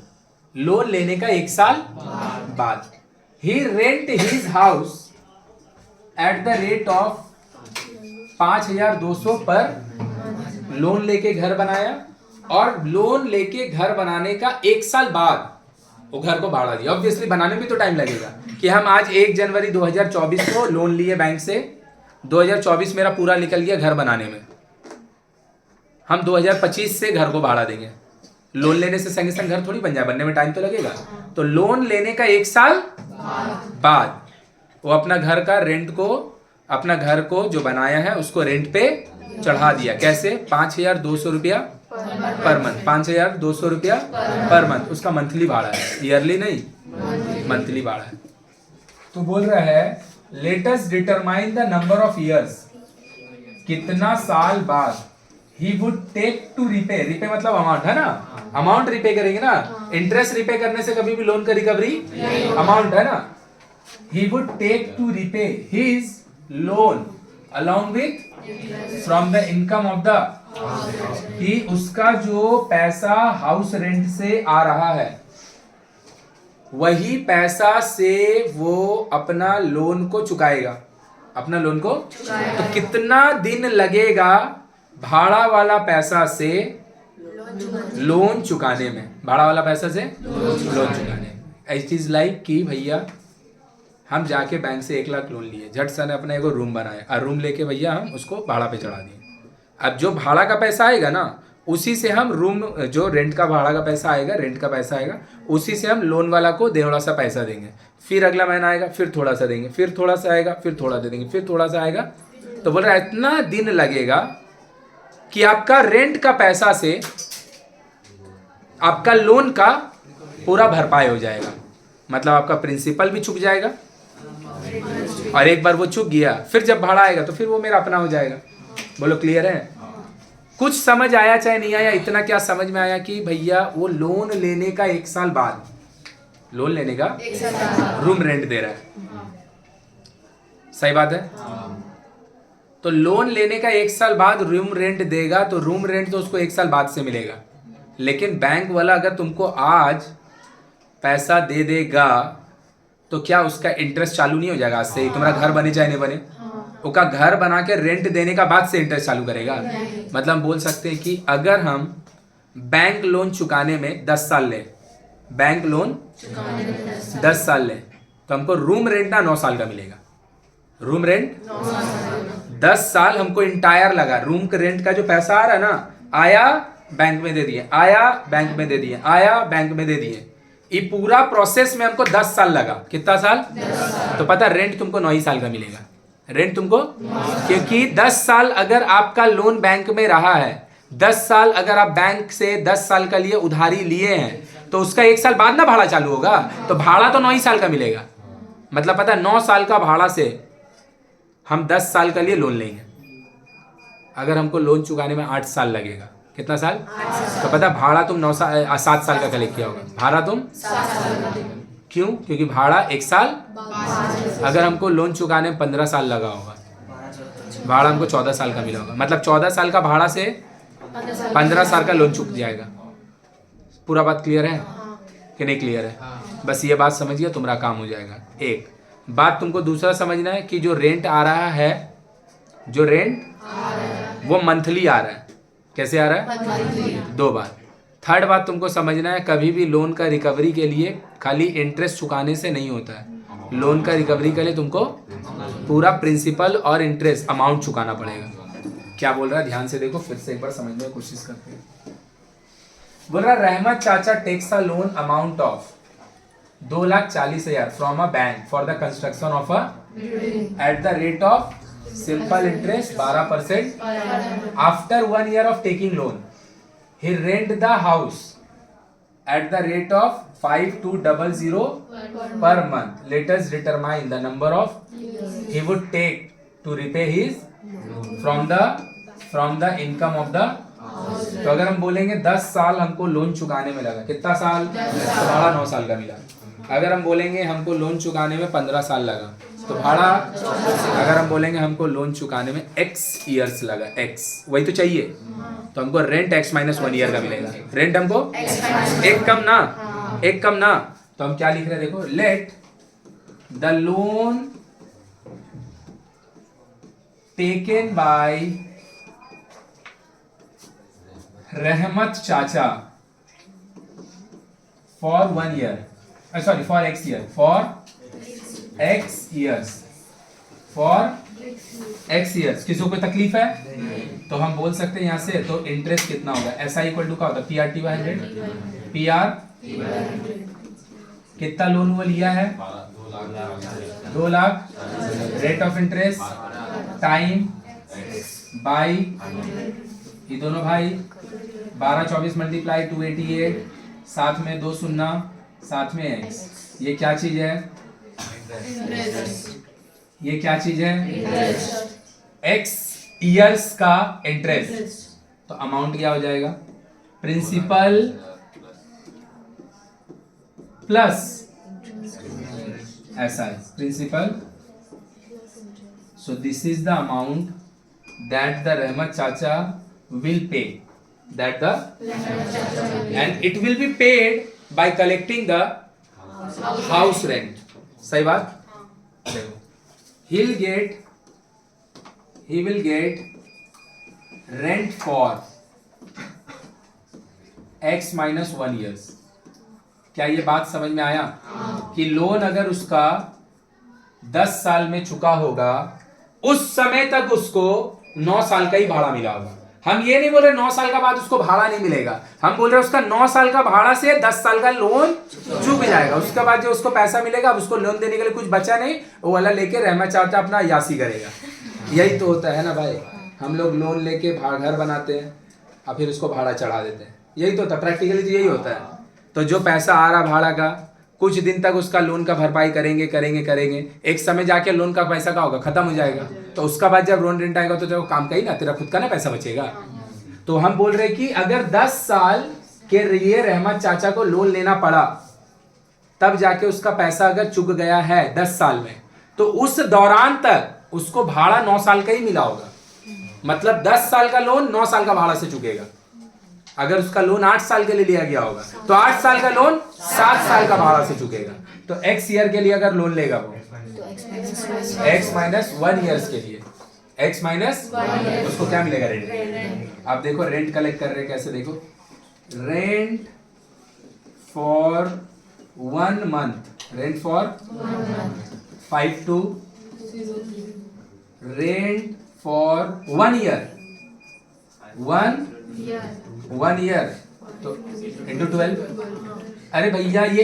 loan लेने का 1 साल बाद, he rent his house at the rate of 5,200 पर। लोन लेके घर बनाया और लोन लेके घर बनाने का 1 साल बाद वो घर को भाड़ा दिया। ऑब्वियसली बनाने में तो टाइम लगेगा कि हम आज 1 जनवरी 2024 को लोन लिए बैंक से, 2024 मेरा पूरा निकल गया घर बनाने में, हम 2025 से घर को भाड़ा देंगे। लोन लेने से संगे संग घर थोड़ी बन जाए, बनने में टाइम तो लगेगा। तो लोन लेने का 1 साल बाद वो अपना घर का रेंट को, अपना घर को जो बनाया है उसको रेंट पे चढ़ा दिया। कैसे? 5,200 रुपया पर मंथ। 5,200 रुपया पर मंथ उसका मंथली भाड़ा है, ईयरली नहीं, मंथली भाड़ा है। तो बोल रहा है let us determine the number of years, कितना साल बाद he would take to repay. Repay मतलब अमाउंट है ना, अमाउंट रिपे करेंगे ना। इंटरेस्ट रिपे करने से कभी भी लोन का रिकवरी अमाउंट है ना। he would take to repay his loan along with from the income of the, कि उसका जो पैसा हाउस रेंट से आ रहा है वही पैसा से वो अपना लोन को चुकाएगा। अपना लोन को तो कितना दिन लगेगा भाड़ा वाला पैसा से लोन चुकाने में? भाड़ा वाला पैसा से लोन चुकाने में। इट इज लाइक कि भैया हम जाके बैंक से 1 लाख लोन लिए, झट से ने अपना एगो रूम बनाया और रूम लेके भैया हम उसको भाड़ा पे चढ़ा दिए। अब जो भाड़ा का पैसा आएगा ना उसी से हम रूम, जो रेंट का भाड़ा का पैसा आएगा, रेंट का पैसा आएगा, उसी से हम लोन वाला को थोड़ा सा पैसा देंगे। फिर अगला महीना आएगा फिर थोड़ा सा देंगे, फिर थोड़ा सा आएगा फिर थोड़ा दे देंगे, फिर थोड़ा सा आएगा। तो बोल रहा है इतना दिन लगेगा कि आपका रेंट का पैसा से आपका लोन का पूरा भरपाई हो जाएगा। मतलब आपका प्रिंसिपल भी चुक जाएगा, और एक बार वो चुक गया फिर जब भाड़ा आएगा तो फिर वो मेरा अपना हो जाएगा। बोलो क्लियर है? कुछ समझ आया चाहे नहीं आया, इतना क्या समझ में आया कि भैया वो लोन लेने का 1 साल बाद, लोन लेने का रूम रेंट दे रहा है। सही बात है। तो लोन लेने का 1 साल बाद रूम रेंट देगा, तो रूम रेंट तो उसको 1 साल बाद से मिलेगा। लेकिन बैंक वाला अगर तुमको आज पैसा दे देगा तो क्या उसका इंटरेस्ट चालू नहीं हो जाएगा आज से ही? तुम्हारा घर बने चाहे नहीं बने, उसका घर बना के रेंट देने का बाद से इंटरेस्ट चालू करेगा। मतलब हम बोल सकते हैं कि अगर हम बैंक लोन चुकाने में 10 साल ले, बैंक लोन 10 साल ले, तो हमको रूम रेंट ना 9 साल का मिलेगा। रूम रेंट 10 साल हमको इंटायर लगा, रूम के रेंट का जो पैसा आ रहा है ना, आया बैंक में दे दिए, आया बैंक में दे दिए, आया बैंक में दे दिए, ये पूरा प्रोसेस में हमको 10 साल लगा। कितना साल? तो पता रेंट तुमको 9 ही साल का मिलेगा। रेंट तुमको, क्योंकि 10 साल अगर आपका लोन बैंक में रहा है, 10 साल अगर आप बैंक से 10 साल का लिए उधारी लिए हैं, तो उसका 1 साल बाद ना भाड़ा चालू होगा, तो भाड़ा तो 9 ही साल का मिलेगा। मतलब पता 9 साल का भाड़ा से हम 10 साल का लिए लोन लेंगे। अगर हमको लोन चुकाने में 8 साल लगेगा, कितना साल? तो पता भाड़ा तुम 7 साल का कलेक्ट किया होगा, भाड़ा तुम 7 साल का। क्यों? क्योंकि भाड़ा 1 साल, अगर हमको लोन चुकाने में 15 साल लगा होगा, भाड़ा हमको 14 साल का मिला होगा। मतलब 14 साल का भाड़ा से 15 साल का लोन चुक जाएगा। पूरा बात क्लियर है कि नहीं क्लियर है? बस ये बात समझिए, तुम्हारा काम हो जाएगा। एक बात तुमको दूसरा समझना है कि जो रेंट आ रहा है, जो रेंट वो मंथली आ रहा है। कैसे आ रहा है? 2 बार। थर्ड बात तुमको समझना है, कभी भी लोन का रिकवरी के लिए खाली इंटरेस्ट चुकाने से नहीं होता है। लोन का रिकवरी के लिए तुमको पूरा प्रिंसिपल और इंटरेस्ट अमाउंट चुकाना पड़ेगा। क्या बोल रहा है ध्यान से देखो, फिर से एक बार समझने की कोशिश करते हैं। बोल रहा रहमत चाचा takes a loan amount of 2,40,000 from a bank for the construction of a at the rate of simple interest 12%। After 1 year of taking loan, he rent the house at the rate of 5,200 per month. Let us determine the number of he would take to repay his from the income of the। तो अगर हम बोलेंगे 10 साल हमको लोन चुकाने में लगा, कितना साल? तो भाड़ा 9 साल का मिला। अगर हम बोलेंगे हमको लोन चुकाने में 15 साल लगा, तो भाड़ा, अगर हम बोलेंगे हमको लोन चुकाने में x ईयर्स लगा, x वही तो चाहिए, तो हमको रेंट x - 1 ईयर का मिलेगा। रेंट हमको एक कम ना, एक कम ना, तो हम क्या लिख रहे हैं देखो, let the loan taken by रहमत चाचा for 1 year, sorry for x year, for x years, for x years। किसी को कोई तकलीफ है? तो हम बोल सकते हैं यहां से, तो इंटरेस्ट कितना होगा? SI इक्वल टू क्या होता है? PRT/100। PR कितना लोन वो लिया है? 2 lakh. Rate of interest time by, ये दोनों भाई 12/24 मल्टीप्लाई 288, साथ में 2 शून्य, साथ में x। ये क्या चीज है? ये क्या चीज है? x ईयर्स का इंटरेस्ट। तो अमाउंट क्या हो जाएगा? प्रिंसिपल प्लस ऐसा है, principal. So this is the amount that the Rahmat चाचा will pay, that the and it will be paid by collecting the house rent। सही बात? देखो, he will get rent for x - 1 years। क्या ये बात समझ में आया? कि लोन अगर उसका 10 साल में चुका होगा, उस समय तक उसको 9 साल का ही भाड़ा मिला होगा। हम ये नहीं बोल रहे 9 साल का बाद उसको भाड़ा नहीं मिलेगा, हम बोल रहे उसका 9 साल का भाड़ा से 10 साल का लोन चूक जाएगा। उसके बाद जो उसको पैसा मिलेगा, अब उसको लोन देने के लिए कुछ बचा नहीं, वो वाला लेके रहमत चाचा अपना यासी करेगा। यही तो होता है ना भाई, हम लोग लोन लेके घर बनाते हैं और फिर उसको भाड़ा चढ़ा देते हैं। यही तो होता है, प्रैक्टिकली तो यही होता है। तो जो पैसा आ रहा भाड़ा का, कुछ दिन तक उसका लोन का भरपाई करेंगे करेंगे करेंगे, एक समय जाके लोन का पैसा का होगा, खत्म हो जाएगा। तो उसका बाद जब लोन रेंट आएगा तो तेरा काम का ही ना, तेरा खुद का ना पैसा बचेगा। तो हम बोल रहे कि अगर 10 साल के लिए रहमत चाचा को लोन लेना पड़ा, तब जाके उसका पैसा अगर चुक गया है 10 साल में, तो उस दौरान तक उसको भाड़ा 9 साल का ही मिला होगा। मतलब 10 साल का लोन 9 साल का भाड़ा से चुकेगा। अगर उसका लोन 8 साल के लिए लिया गया होगा तो 8 साल का लोन 7 साल का भाड़ा से चुकेगा। तो x ईयर के लिए अगर लोन लेगा वो x माइनस 1 ईयर्स के लिए x माइनस उसको क्या मिलेगा? रेंट। आप देखो रेंट कलेक्ट कर रहे कैसे, देखो rent for 1 month, rent for 5 to rent for 1 year, 1 year तो इंटू 12। अरे भैया ये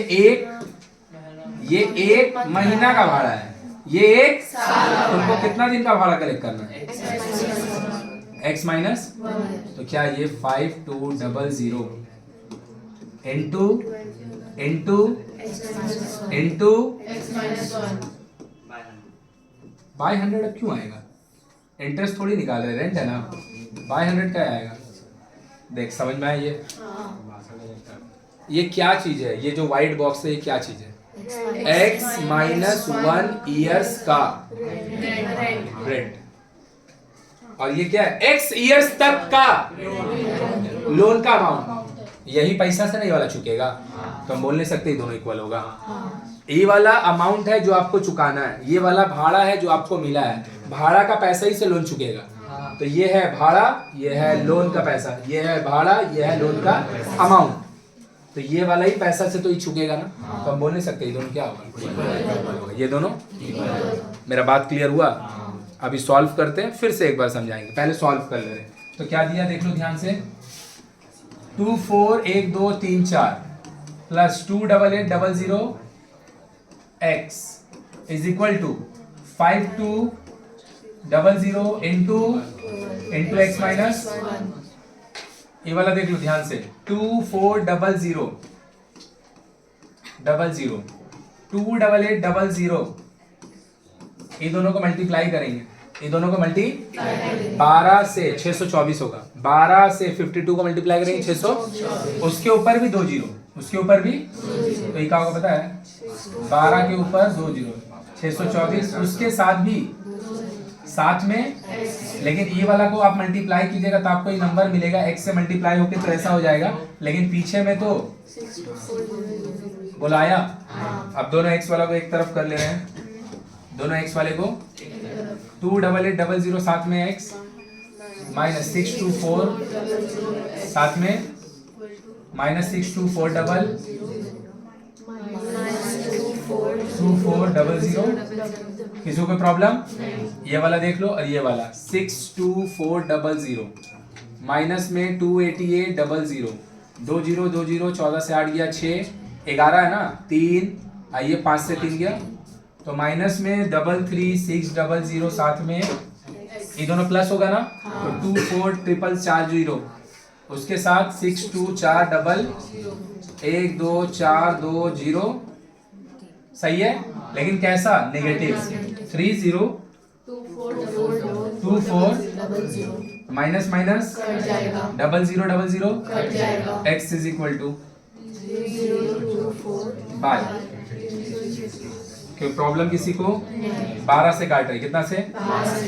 एक महीना का भाड़ा है, ये एक तुमको कितना दिन का भाड़ा कलेक्ट करना है? x माइनस, तो क्या ये 5200 इंटू बाय 100। अब क्यों आएगा? इंटरेस्ट थोड़ी निकाल रहे, रेंट है ना, बाय 100 का आएगा। देख समझ में आया ये क्या चीज है? ये जो व्हाइट बॉक्स है ये क्या चीज है? x माइनस 1 ईयर्स का रेंट। और ये क्या है? x ईयर्स तक का लोन का अमाउंट। यही पैसा से नहीं वाला चुकेगा, तो हम बोल नहीं सकते दोनों इक्वल होगा। ये वाला अमाउंट है जो आपको चुकाना है, ये वाला भाड़ा है जो आपको मिला है, भाड़ा का पैसा ही से लोन चुकेगा। तो ये है भाड़ा, ये है लोन का पैसा, ये है भाड़ा, ये है लोन का अमाउंट। तो ये वाला ही पैसा से तो ही चुकेगा ना, तो हम बोल नहीं सकते ये दोनों क्या होगा? ये दोनों। मेरा बात क्लियर हुआ? अभी सॉल्व करते हैं, फिर से एक बार समझाएंगे, पहले सॉल्व कर ले रहे। तो क्या दिया देख लो ध्यान से, 2 4 1 2 3 4 plus 2 8 8 0 0 x is equal to 5 2 0 0 into x minus, ये वाला देख लो ध्यान से, 2 4 0 0 0 2 8 8 0 0, ये दोनों को मल्टीप्लाई करेंगे, ये दोनों को मल्टी 12 से 624 होगा, 12 से 52 को मल्टीप्लाई करेंगे 600, उसके ऊपर भी 2 जीरो, उसके ऊपर भी, तो ये क्या होगा पता है? 12 के ऊपर 2 जीरो, 624, उसके साथ भी साथ में, लेकिन ये वाला को आप मल्टीप्लाई कीजिएगा तो आपको ये नंबर मिलेगा, x से मल्टीप्लाई होके तो ऐसा हो जाएगा, लेकिन पीछे में तो बोला आया। अब दोनों x वाला को एक तरफ कर ले रहे हैं, दोनों x वाले को 2 8 8 0 0 साथ में x माइनस 6 2 4 साथ में माइनस 6 2 4 2 4 0 0। किसी को कोई प्रॉब्लम? ये वाला देख लो, और ये वाला 6 2 4 0 माइनस में 288 0 0 2 0 2 0 14 से 8 गया 6 11 है ना, 3 आइए 5 से 3 गया, तो माइनस में 3 6 0 0 साथ में ये दोनों प्लस होगा ना, तो 2 4 4 4 0, उसके साथ 6 2 4 1 2 4 2 0, सही है, लेकिन कैसा? Negative. 3 0 2 4 minus minus 0 0 0 x is equal to by. क्यों प्रॉब्लम किसी को? 12 से काट रही, कितना से?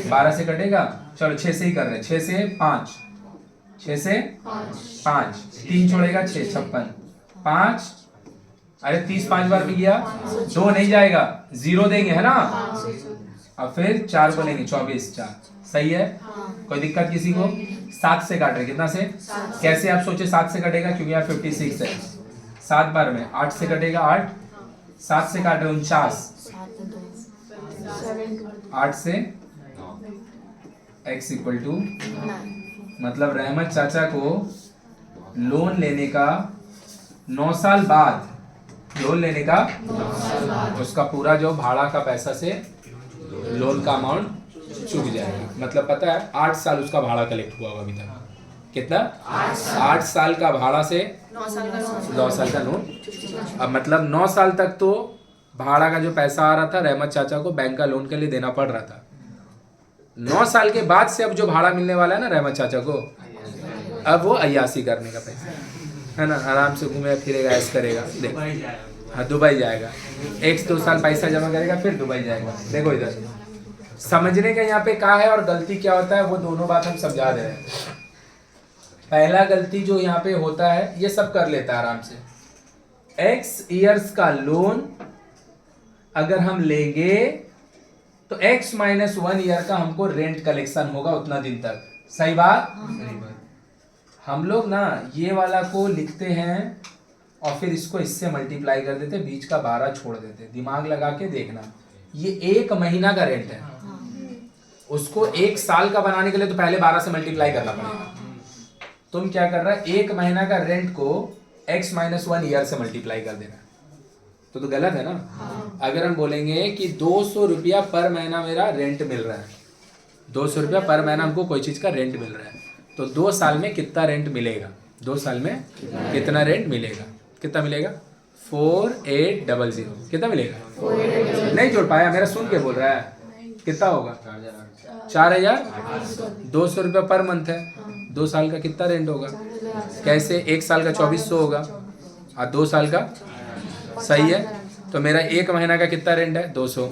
12 से कटेगा, चलो 6 से ही कर रहे हैं, 6 से 5, 6 से 5, 3 छोड़ेगा 6 56 5, अरे 30 5 बार भी गया, 2 नहीं जाएगा, 0 देंगे है ना, अब फिर 4 को लेंगे 24 4, सही है। कोई दिक्कत किसी को? 7 से काट रहे, कितना से? कैसे आप सोचे 7 से कटेगा? क्योंकि यहाँ 56 है, 7 बार में 8 से कटेगा 8, 7 से काट रहे 49, 8 से x इक्वल टू, मतलब रहमत चाचा को लोन लेने का 9 साल बाद, लोन लेने का उसका पूरा जो भाड़ा का पैसा से लोन का अमाउंट चुक जाएगा। मतलब पता है 8 साल उसका भाड़ा कलेक्ट हुआ होगा अभी तक, कितना? 8 साल का भाड़ा से 9 साल का लोन। अब मतलब 9 साल तक तो भाड़ा का जो पैसा आ रहा था रहमत चाचा को बैंक का लोन के लिए देना पड़ रहा था, 9 साल के बाद से अब जो भाड़ा मिलने वाला है ना रहमत चाचा को, अब वो अय्यासी करने का पैसा है ना, आराम से घूमेगा फिरेगा, ऐसा करेगा, देखो हाँ दुबई जाएगा, 1 2 साल पैसा जमा करेगा फिर दुबई जाएगा। देखो इधर समझने का यहाँ पे क्या है और गलती क्या होता है वो दोनों बात हम समझा दे रहे हैं। पहला गलती जो यहाँ पे होता है, ये सब कर लेता है आराम से, x ईयर्स का लोन अगर हम लेंगे तो x माइनस 1 ईयर का हमको रेंट कलेक्शन होगा उतना दिन तक। सही बात? हम लोग ना ये वाला को लिखते हैं और फिर इसको इससे मल्टीप्लाई कर देते, बीच का 12 छोड़ देते। दिमाग लगा के देखना, ये 1 महीना का रेंट है, उसको 1 साल का बनाने के लिए तो पहले 12 से मल्टीप्लाई करना पड़ेगा। तुम क्या कर रहा है, 1 महीना का रेंट को x माइनस 1 ईयर से मल्टीप्लाई कर देना, तो गलत है ना। अगर हम बोलेंगे कि 200 रुपया पर महीना मेरा रेंट मिल रहा है, 200 रुपया पर महीना हमको कोई चीज का रेंट मिल रहा है, तो 2 साल में कितना रेंट मिलेगा, 2 साल में कितना रेंट मिलेगा, कितना मिलेगा 4800। कितना मिलेगा? नहीं जोड़ पाया, मेरा सुन के बोल रहा है, कितना होगा 4000। 200 रुपया पर मंथ है, 2 साल का कितना रेंट होगा? कैसे? 1 साल का 2400 होगा और 2 साल का, सही है। तो मेरा 1 महीना का कितना रेंट है? 200।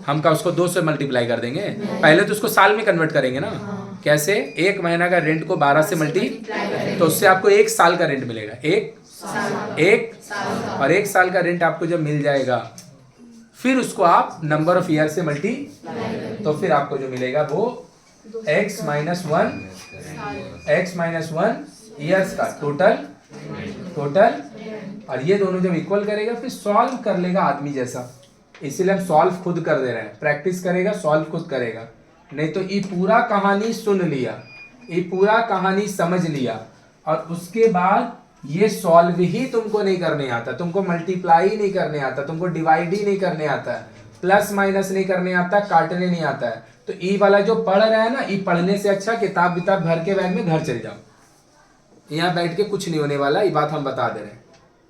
हम का उसको 200 मल्टीप्लाई कर देंगे, पहले तो उसको साल में कन्वर्ट करेंगे ना। कैसे? 1 महीना का रेंट को 12 से मल्टी, तो उससे आपको 1 साल का रेंट मिलेगा। एक और 1 साल का रेंट आपको जब मिल जाएगा, फिर उसको आप नंबर ऑफ ईयर से मल्टी, तो फिर आपको जो मिलेगा वो x माइनस 1 ईयर्स का टोटल, और ये दोनों जब इक्वल करेगा फिर सॉल्व कर लेगा आदमी जैसा। इसीलिए हम सॉल्व खुद कर दे रहे हैं, प्रैक्टिस करेगा सॉल्व खुद करेगा। नहीं तो ये पूरा कहानी सुन लिया, ये पूरा कहानी समझ लिया, और उसके बाद ये सॉल्व ही तुमको नहीं करने आता, तुमको मल्टीप्लाई नहीं करने आता, तुमको डिवाइड ही नहीं करने आता, प्लस माइनस नहीं करने आता, काटने नहीं आता है, तो ई वाला जो पढ़ रहा है ना, ई पढ़ने से अच्छा किताब विताब भर के बैग में घर चल जाओ। यहाँ बैठ के कुछ नहीं होने वाला, ये बात हम बता दे रहे हैं।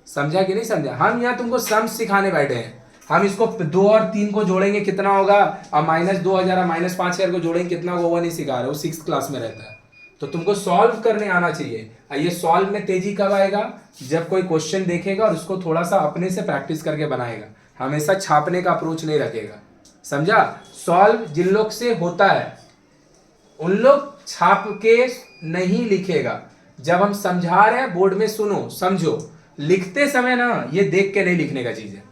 समझा कि नहीं समझा? हम यहाँ तुमको सम्स सिखाने बैठे हैं। हम इसको 2 और 3 को जोड़ेंगे कितना होगा, और -2000 और -5000 को जोड़ेंगे कितना होगा, वो नहीं सिखा रहे, वो 6th क्लास में रहता है। तो तुमको सॉल्व करने आना चाहिए। ये सॉल्व में तेजी कब आएगा? जब कोई क्वेश्चन देखेगा और उसको थोड़ा सा अपने से प्रैक्टिस करके बनाएगा, हमेशा छापने का अप्रोच नहीं रखेगा। समझा? सॉल्व जिन लोग से होता है उन लोग छाप के नहीं लिखेगा। जब हम समझा रहे हैं बोर्ड में सुनो समझो, लिखते समय ना ये देख के नहीं लिखने का चीज है।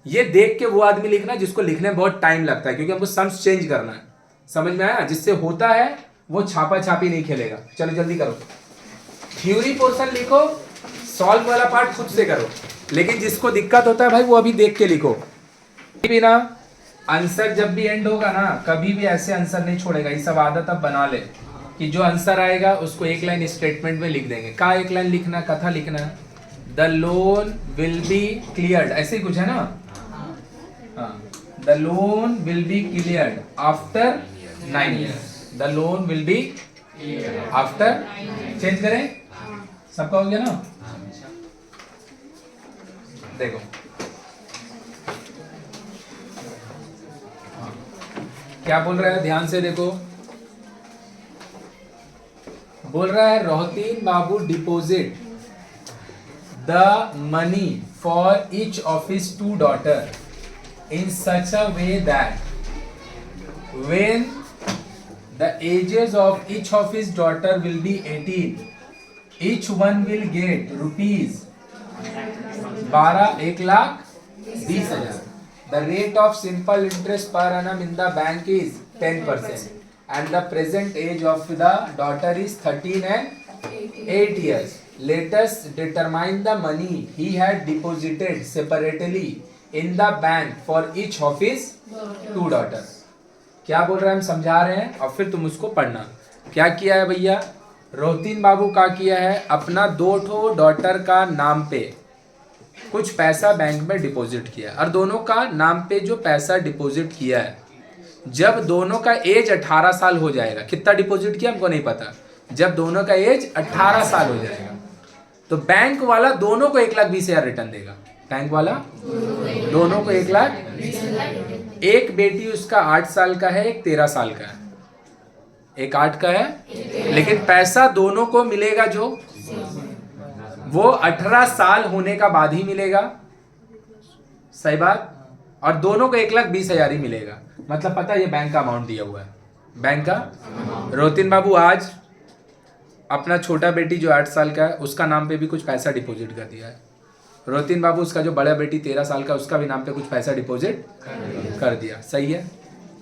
ये देख के वो आदमी लिखना जिसको लिखने में बहुत टाइम लगता है, क्योंकि हमको सम्स चेंज करना है। समझ में आया? जिससे होता है वो छापा छापी नहीं खेलेगा। चलो जल्दी करो, थ्योरी पोर्शन लिखो, सॉल्व वाला पार्ट खुद से करो। लेकिन जिसको दिक्कत होता है भाई वो अभी देख के लिखो। भी ना आंसर जब भी एंड होगा ना, कभी भी ऐसे आंसर नहीं छोड़ेगा। ये सब आदत अब बना ले कि जो आंसर आएगा उसको एक लाइन स्टेटमेंट में लिख देंगे। का एक लाइन लिखना, कथा लिखना है, the loan will be cleared, ऐसे ही कुछ है ना। हाँ, the loan will be cleared after 9 years। The loan will be after, change करें, सबका हो गया ना। देखो क्या बोल रहा है, ध्यान से देखो। बोल रहा है Rohtin Babu deposit the money for each of his 2 daughters in such a way that when the ages of each of his daughter will be 18, each one will get rupees 1,20,000। The rate of simple interest per annum in the bank is 10%, and the present age of the daughter is 13 and 8 years. Let us determine the money he had deposited separately in the bank for each of his 2 daughters। क्या बोल रहे हैं हम समझा रहे हैं, और फिर तुम उसको पढ़ना। क्या किया है भैया, रोहतीन बाबू का किया है, अपना 2 डॉटर का नाम पे कुछ पैसा बैंक में डिपॉजिट किया, और दोनों का नाम पे जो पैसा डिपॉजिट किया है, जब दोनों का एज 18 साल हो जाएगा, कितना डिपॉजिट किया हमको नहीं पता, जब दोनों का एज 18 साल हो जाएगा तो बैंक वाला दोनों को 1,20,000 रिटर्न देगा। बैंक वाला दोनों को 1,20,000। एक बेटी उसका 8 साल का है, एक 13 साल का है, एक 8 का है, लेकिन पैसा दोनों को मिलेगा जो वो 18 साल होने का बाद ही मिलेगा। सही बात? और दोनों को 1,20,000 ही मिलेगा। मतलब पता है ये बैंक का अमाउंट दिया हुआ है, बैंक का। रोतिन बाबू आज अपना छोटा बेटी जो 8 साल का है उसका नाम पे भी कुछ पैसा डिपॉजिट कर दिया है। रोतिन बाबू उसका जो बड़ा बेटी 13 साल का उसका भी नाम पे कुछ पैसा डिपॉजिट कर दिया। सही है।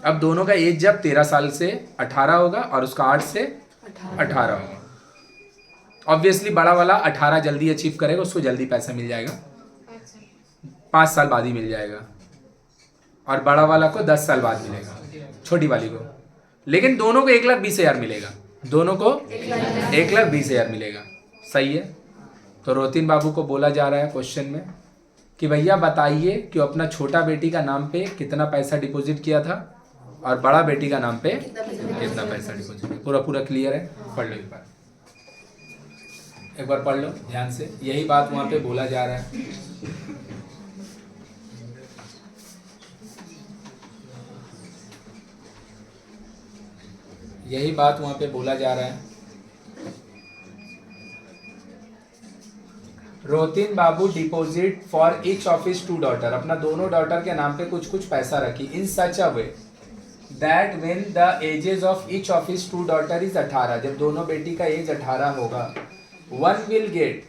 अब दोनों का एज जब 13 साल से 18 होगा और उसका 8 से 18 होगा, ऑब्वियसली बड़ा वाला 18 जल्दी अचीव करेगा, उसको जल्दी पैसा मिल जाएगा, 5 साल बाद ही मिल जाएगा, और बड़ा वाला को 10 साल बाद मिलेगा, छोटी वाली को। लेकिन दोनों को 1,20,000 मिलेगा, दोनों को 1,20,000 मिलेगा। सही है। तो रोतिन बाबू को बोला जा रहा है क्वेश्चन में कि भैया बताइए कि अपना छोटा बेटी का नाम पे कितना पैसा डिपॉजिट किया था और बड़ा बेटी का नाम पे कितना पैसा डिपॉजिट किया। पूरा पूरा क्लियर है, पढ़ लो एक बार पढ़ लो ध्यान से। यही बात वहां पे बोला जा रहा है। यही बात वहां पे बोला जा रहा है। Rotin Babu deposit for each of his 2 daughter, अपना दोनों डॉटर के नाम पे कुछ कुछ पैसा रखी in such a way that when the ages of each of his 2 daughter is 18, जब दोनों बेटी का एज 18 होगा, वन विल गेट,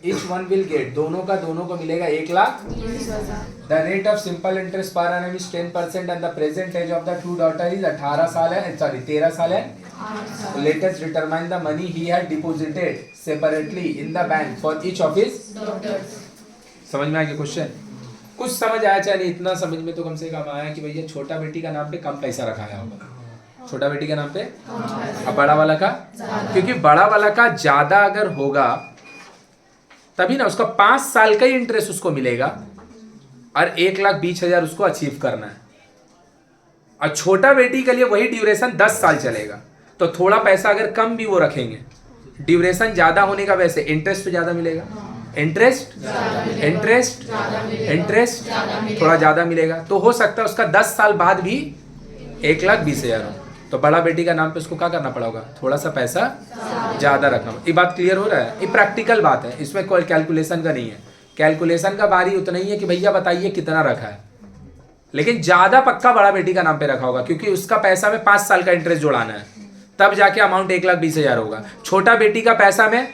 दोनों को मिलेगा 1,00,000। The rate of simple interest per annum is 10% and the present age of the 2 daughter is 18 साल है, सॉरी 13 साल है। Let us determine the money he had deposited separately in the bank for each of his daughters. समझ में आ गया क्वेश्चन? कुछ समझ आया, चाहे नहीं, इतना समझ में तो कम से कम आया कि भैया छोटा बेटी का नाम पे कम पैसा रखाया होगा, छोटा बेटी के नाम पे, अब बड़ा वाला का, क्योंकि बड़ा वाला का ज्यादा अगर होगा तभी ना उसका 5 साल का ही इंटरेस्ट उसको मिलेगा और 1,20,000 उसको अचीव करना है। और छोटा बेटी के लिए वही ड्यूरेशन 10 साल चलेगा, तो थोड़ा पैसा अगर कम भी वो रखेंगे, ड्यूरेशन ज्यादा होने का वैसे इंटरेस्ट तो ज्यादा मिलेगा, इंटरेस्ट थोड़ा ज्यादा मिलेगा, तो हो सकता है उसका 10 साल बाद भी 1,20,000 हो। तो बड़ा बेटी का नाम पे उसको क्या करना पड़ेगा, थोड़ा सा पैसा ज्यादा रखना। ये बात क्लियर हो रहा है? ये प्रैक्टिकल बात है, इसमें कोई कैलकुलेशन का नहीं है। कैलकुलेशन का बारी उतना ही है कि भैया बताइए कितना रखा है, लेकिन ज्यादा पक्का बड़ा बेटी का नाम पे रखा होगा, क्योंकि उसका पैसा में 5 साल का इंटरेस्ट जोड़ाना है, तब जाके अमाउंट 1,20,000 होगा। छोटा बेटी का पैसा में,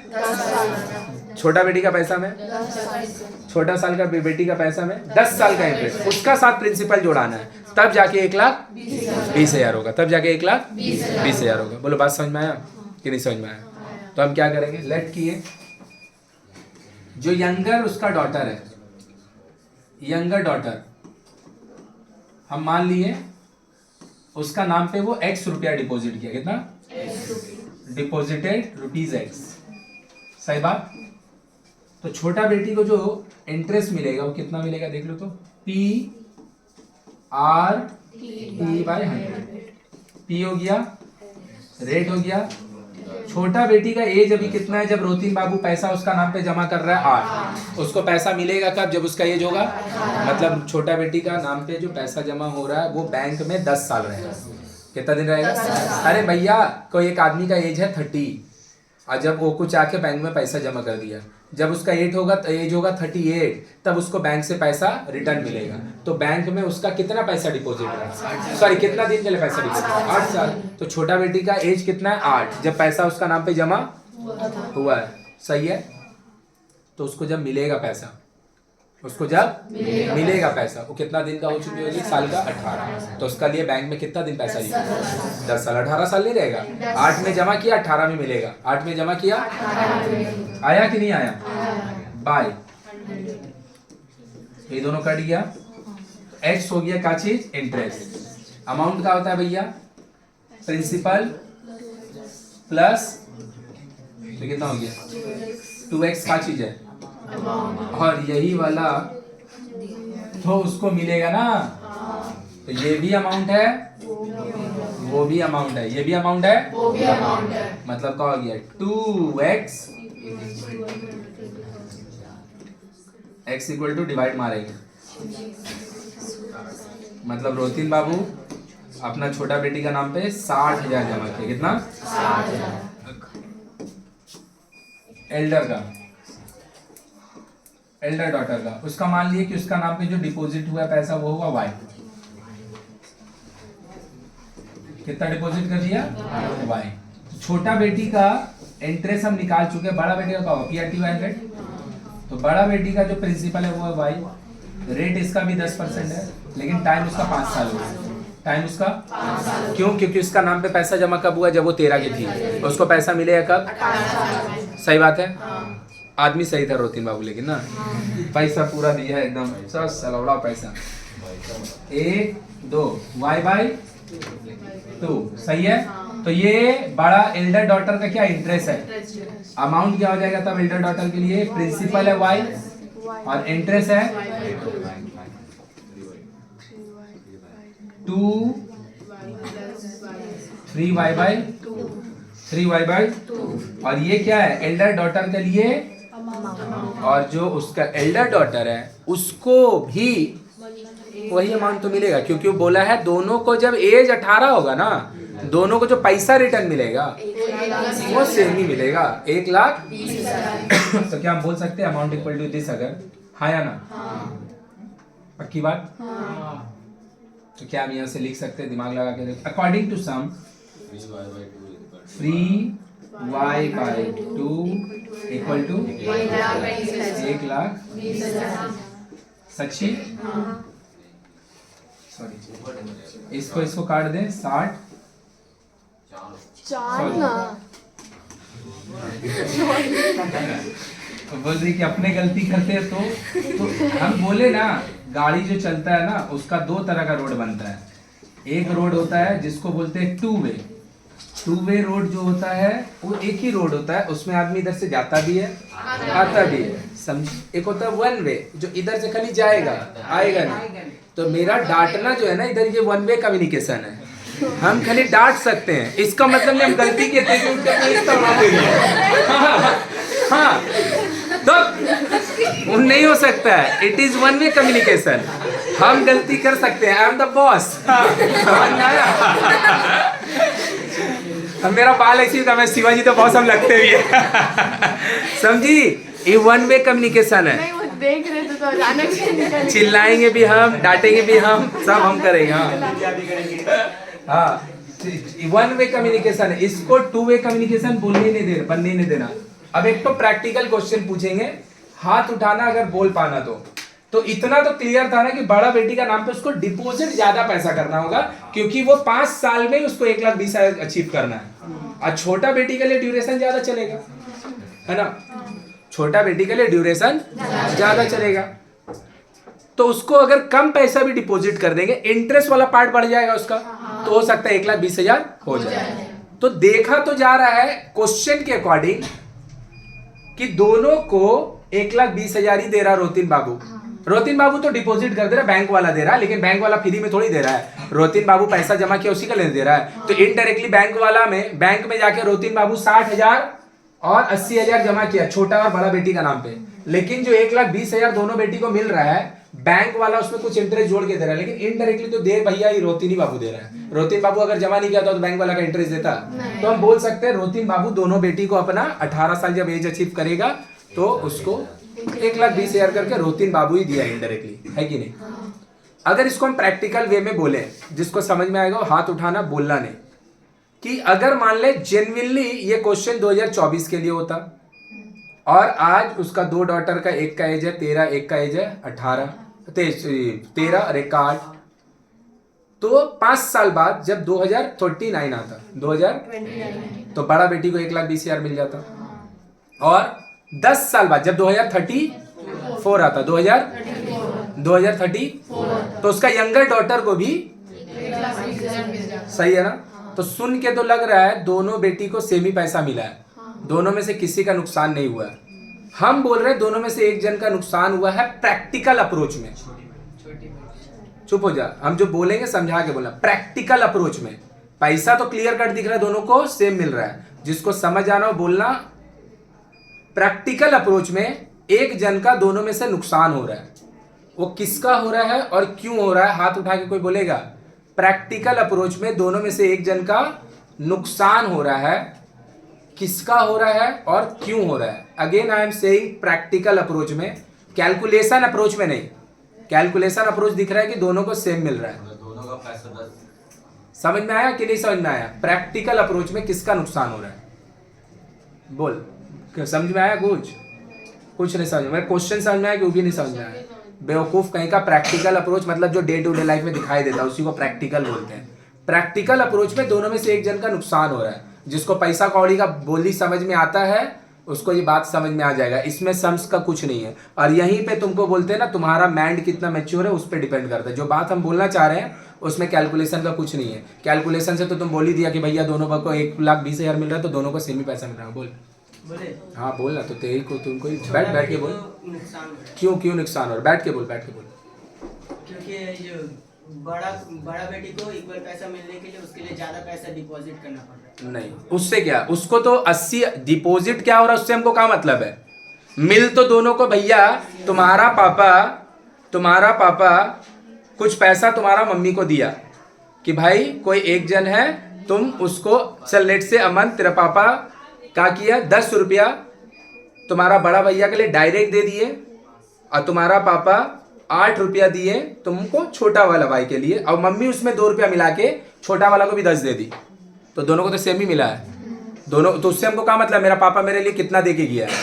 छोटा बेटी का पैसा में, छोटा साल का बेटी का पैसा में 10 साल का इंटरेस्ट, उसका साथ प्रिंसिपल जोड़ाना है, तब जाके 1,20,000 होगा, तब जाके 1,20,000 होगा। बोलो बात समझ में आया कि नहीं समझ में आया? तो हम क्या करेंगे, लेट किए जो यंगर उसका डॉटर है, यंगर डॉटर हम मान लिए उसका नाम पे वो X रुपया डिपॉजिट किया, कितना डिपॉजिटेड ₹X, सही बात। तो छोटा बेटी को जो इंटरेस्ट मिलेगा वो कितना मिलेगा देख लो तो, PR/100, P हो गया, रेट हो गया। छोटा बेटी का एज अभी कितना है जब रोतिन बाबू पैसा उसका नाम पे जमा कर रहा है, 8। उसको पैसा मिलेगा कब, जब उसका एज होगा, मतलब छोटा बेटी का नाम पे जो पैसा जमा हो रहा है वो बैंक में 10 साल रहेगा। कितना दिन रहेगा? अरे भैया कोई एक आदमी का एज है 30 और जब वो कुछ आके बैंक में पैसा जमा कर दिया, जब उसका एज होगा 38, तब उसको बैंक से पैसा रिटर्न मिलेगा। तो बैंक में उसका कितना पैसा डिपॉजिट है, सॉरी कितना दिन के लिए पैसा डिपॉजिट, 8 साल। तो छोटा बेटी का एज कितना है, 8, जब पैसा उसका नाम पे जमा हुआ है, सही है। तो उसको जब मिलेगा पैसा, उसको जब मिलेगा पैसा, वो कितना दिन का हो चुकी होगी, साल का 18। तो उसका लिए बैंक में कितना दिन पैसा लिया, 10 साल, 18 साल नहीं रहेगा। 8 में जमा किया, 18 में मिलेगा, 8 में जमा किया, आया कि नहीं आया, बाय, ये दोनों कट गया। X हो गया क्या चीज, इंटरेस्ट। अमाउंट क्या होता है भैया, प्रिंसिपल प्लस, तो कितना हो गया 2x का चीज है, और यही वाला तो उसको मिलेगा ना, तो ये भी अमाउंट है, वो भी अमाउंट है, ये भी अमाउंट है, वो भी अमाउंट है। मतलब क्या हो गया 2x, x equal to divide मारेंगे, मतलब रोतिन बाबू अपना छोटा बेटी का नाम पे 60,000 जमा किया, कितना 60,000। एल्डर डॉटर का उसका मान लिए कि उसका नाम पे जो डिपॉजिट हुआ पैसा वो होगा y, कितना डिपॉजिट कर दिया वाई। छोटा बेटी का इंटरेस्ट हम निकाल चुके हैं, बड़ा बेटी का होगा PRT 100। तो बड़ा बेटी का जो प्रिंसिपल है वो है वाई, रेट इसका भी 10% है, लेकिन टाइम उसका 5 साल हुआ। टाइम उसका क्यों? क्योंकि उसका नाम पे पैसा जमा कब हुआ? जब वो 13 की थी। उसको पैसा मिलेगा कब? सही बात है। आदमी सही था रोतिन बाबू, लेकिन ना पैसा पूरा दिया है एकदम, सब सलवड़ा पैसा। 1 2 y बाई 2 सही है। तो ये बड़ा एल्डर डॉटर का क्या इंटरेस्ट है, अमाउंट क्या हो जाएगा तब एल्डर डॉटर के लिए? प्रिंसिपल है y और इंटरेस्ट है 2 3y बाई 2 और ये क्या है? एल्डर डॉटर के लिए। और जो उसका एल्डर डॉटर है उसको भी वही अमाउंट तो मिलेगा, क्योंकि वो बोला है दोनों को जब एज 18 होगा ना, दोनों को जो पैसा रिटर्न मिलेगा वो सेम ही मिलेगा, 1,20,000। तो क्या हम बोल सकते हैं अमाउंट इक्वल टू दिस? अगर हाँ या ना? पक्की बात? तो क्या हम यहाँ से लिख सकते हैं, दिमाग लगा के? According to sum free y by 2 equal to 1,20,000। सच्ची? सॉरी, इसको काट दें 60 बोल रही कि अपने गलती करते हैं तो हम बोले ना, गाड़ी जो चलता है ना उसका 2 तरह का रोड बनता है। एक रोड होता है जिसको बोलते हैं टू वे रोड जो होता है वो एक ही रोड होता है, उसमें आदमी इधर से जाता भी है आता भी है, समझ। एक होता है 1 वे जो इधर से खाली जाएगा आएगा नहीं। तो मेरा डांटना जो है ना इधर, ये 1 वे कम्युनिकेशन है, हम खाली डांट सकते हैं, इसका मतलब नहीं हम गलती के थे कि हाँ तो वो नहीं हो सकता है। इट इज 1 वे कम्युनिकेशन, हम गलती कर सकते हैं, आई एम द बॉस। मेरा बाल ऐसी था, मैं शिवाजी तो बहुत हम लगते भी है। समझी? ये 1 वे कम्युनिकेशन है। देख रहे तो अचानक से निकल चिल्लाएंगे भी हम, डांटेंगे भी हम, सब हम करेंगे। हाँ 1 वे कम्युनिकेशन है, इसको 2 वे कम्युनिकेशन बनने नहीं देना। अब एक तो प्रैक्टिकल क्वेश्चन पूछेंगे, हाथ उठाना अगर बोल पाना तो इतना तो क्लियर था ना कि बड़ा बेटी का नाम पे उसको डिपॉजिट ज्यादा पैसा करना होगा, क्योंकि वो 5 साल में उसको 1,20,000 अचीव करना है। और छोटा बेटी के लिए ड्यूरेशन ज्यादा चलेगा, है ना? छोटा बेटी के लिए ड्यूरेशन ज्यादा चलेगा, तो उसको अगर कम पैसा भी डिपॉजिट कर देंगे, इंटरेस्ट वाला पार्ट बढ़ जाएगा उसका, तो हो सकता है 1,20,000 हो जाए। तो देखा तो जा रहा है क्वेश्चन के अकॉर्डिंग कि दोनों को 1,20,000 ही दे रहा रोतिन बाबू। रोतिन बाबू तो डिपॉजिट कर दे रहा, बैंक वाला दे रहा है, लेकिन बैंक वाला फ्री में थोड़ी दे रहा है। रोतिन बाबू पैसा जमा किया उसी का लेने दे रहा है, तो इनडायरेक्टली बैंक में जाके रोतिन बाबू 60,000 और 80,000 जमा किया, छोटा और बड़ा बेटी का नाम पे। लेकिन जो 1,20,000 दोनों बेटी को मिल रहा है, बैंक वाला उसमें कुछ इंटरेस्ट जोड़ के दे रहा है, लेकिन इनडायरेक्टली तो दे भैया ही रोतिन ही बाबू दे रहा है। रोतिन बाबू अगर जमा नहीं किया तो बैंक वाला का इंटरेस्ट देता। तो हम बोल सकते हैं रोतिन बाबू दोनों बेटी को अपना 18 साल जब एज अचीव करेगा तो उसको 1,20,000 करके रोतिन बाबू ही दिया इनडायरेक्टली, है कि नहीं? अगर इसको हम प्रैक्टिकल वे में बोले, जिसको समझ में आएगा हाथ उठाना, बोलना नहीं, कि अगर मान ले जेन्युइनली ये क्वेश्चन 2024 के लिए होता और आज उसका 2 डॉटर का, एक का एज है 13, एक का एज है 13 और एक का 8, तो 5 साल बाद जब 2039 आता 2029, तो बड़ा बेटी को 1,20,000 मिल जाता। और 10 साल बाद जब 2034 आता 2034, तो उसका यंगर डॉटर को भी सही है ना? तो सुन के तो लग रहा है दोनों बेटी को सेम ही पैसा मिला है, दोनों में से किसी का नुकसान नहीं हुआ है। हम बोल रहे हैं दोनों में से एक जन का नुकसान हुआ है प्रैक्टिकल अप्रोच में। चुप हो जा, हम जो बोलेंगे समझा के बोलना। प्रैक्टिकल अप्रोच में पैसा तो क्लियर कट दिख रहा है, दोनों को सेम मिल रहा है, जिसको समझ आना हो बोलना। प्रैक्टिकल अप्रोच में एक जन का दोनों में से नुकसान हो रहा है, वो किसका हो रहा है और क्यों हो रहा है? हाथ उठा के कोई बोलेगा। प्रैक्टिकल अप्रोच में दोनों में से एक जन का नुकसान हो रहा है, किसका हो रहा है और क्यों हो रहा है? Again I am saying practical approach में, कैलकुलेशन अप्रोच में नहीं। कैलकुलेशन अप्रोच दिख रहा है कि दोनों को सेम मिल रहा है, दोनों का पैसा समझ में आया कि नहीं समझ में आया? प्रैक्टिकल अप्रोच में किसका नुकसान हो रहा है? बोल, समझ में आया? कुछ नहीं समझ में? मेरा क्वेश्चन समझ में आया कि वो भी नहीं समझ में आया? बेवकूफ कहीं का। प्रैक्टिकल अप्रोच मतलब जो डे टू डे लाइफ में दिखाई देता है उसी को प्रैक्टिकल बोलते हैं। प्रैक्टिकल अप्रोच में दोनों में से एक जन का नुकसान हो रहा है। जिसको पैसा कौड़ी का बोली समझ में आता है उसको ये बात समझ में आ जाएगा, इसमें सम्स का कुछ नहीं है। और यहीं पे तुमको बोलते हैं ना तुम्हारा माइंड कितना मैच्योर है उस पर डिपेंड करता है। जो बात हम बोलना चाह रहे हैं उसमें कैलकुलेशन का कुछ नहीं है। कैलकुलेशन से तो तुम बोल ही दिया कि भैया दोनों को 1,20,000 मिल रहा है तो दोनों को सेम ही पैसा मिल रहा है। बोल बोले हाँ बोल ना, तो तेरी को तुमको बैठ के बोल। नुकसान हो रहा है। क्यों नुकसान हो रहा है? बैठ के बोल। क्योंकि जो बड़ा बेटी को इक्वल पैसा मिलने के लिए उसके लिए ज्यादा पैसा डिपॉजिट करना पड़ रहा है। नहीं, उससे क्या, उसको तो 80 डिपॉजिट क्या हो रहा है उससे हमको क्या मतलब है? मिल तो दोनों को भैया, तुम्हारा पापा कुछ पैसा तुम्हारा मम्मी को दिया कि भाई कोई एक जन है, तुम उसको चल लेट से अमन तेरा पापा क्या किया 10 रुपया तुम्हारा बड़ा भैया के लिए डायरेक्ट दे दिए और तुम्हारा पापा 8 रुपया दिए तुमको छोटा वाला भाई के लिए, और मम्मी उसमें 2 रुपया मिला के छोटा वाला को भी 10 दे दी, तो दोनों को तो सेम ही मिला है। दोनों तो उससे हमको क्या मतलब? मेरा पापा मेरे लिए कितना दे के गया है,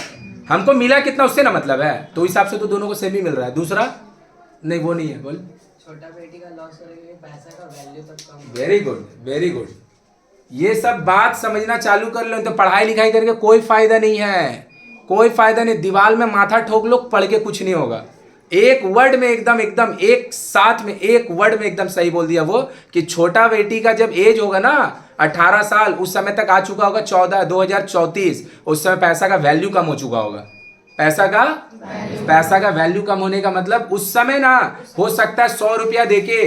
हमको मिला कितना उससे ना मतलब है, तो हिसाब से तो दोनों को सेम ही मिल रहा है। दूसरा नहीं, वो नहीं है। बोल। छोटा बेटी का लॉस करेंगे पैसा का वैल्यू तक कम। Very good. ये सब बात समझना चालू कर लो तो पढ़ाई लिखाई करके कोई फायदा नहीं है, कोई फायदा नहीं। दीवार में माथा ठोक लो, पढ़ के कुछ नहीं होगा। एक वर्ड में एकदम एक साथ में एक वर्ड में एकदम सही बोल दिया वो कि छोटा बेटी का जब एज होगा ना 18 साल, उस समय तक आ चुका होगा 2034, उस समय पैसा का वैल्यू कम हो चुका होगा। पैसा का वैल्यू कम होने का मतलब उस समय ना हो सकता है 100 रुपया देके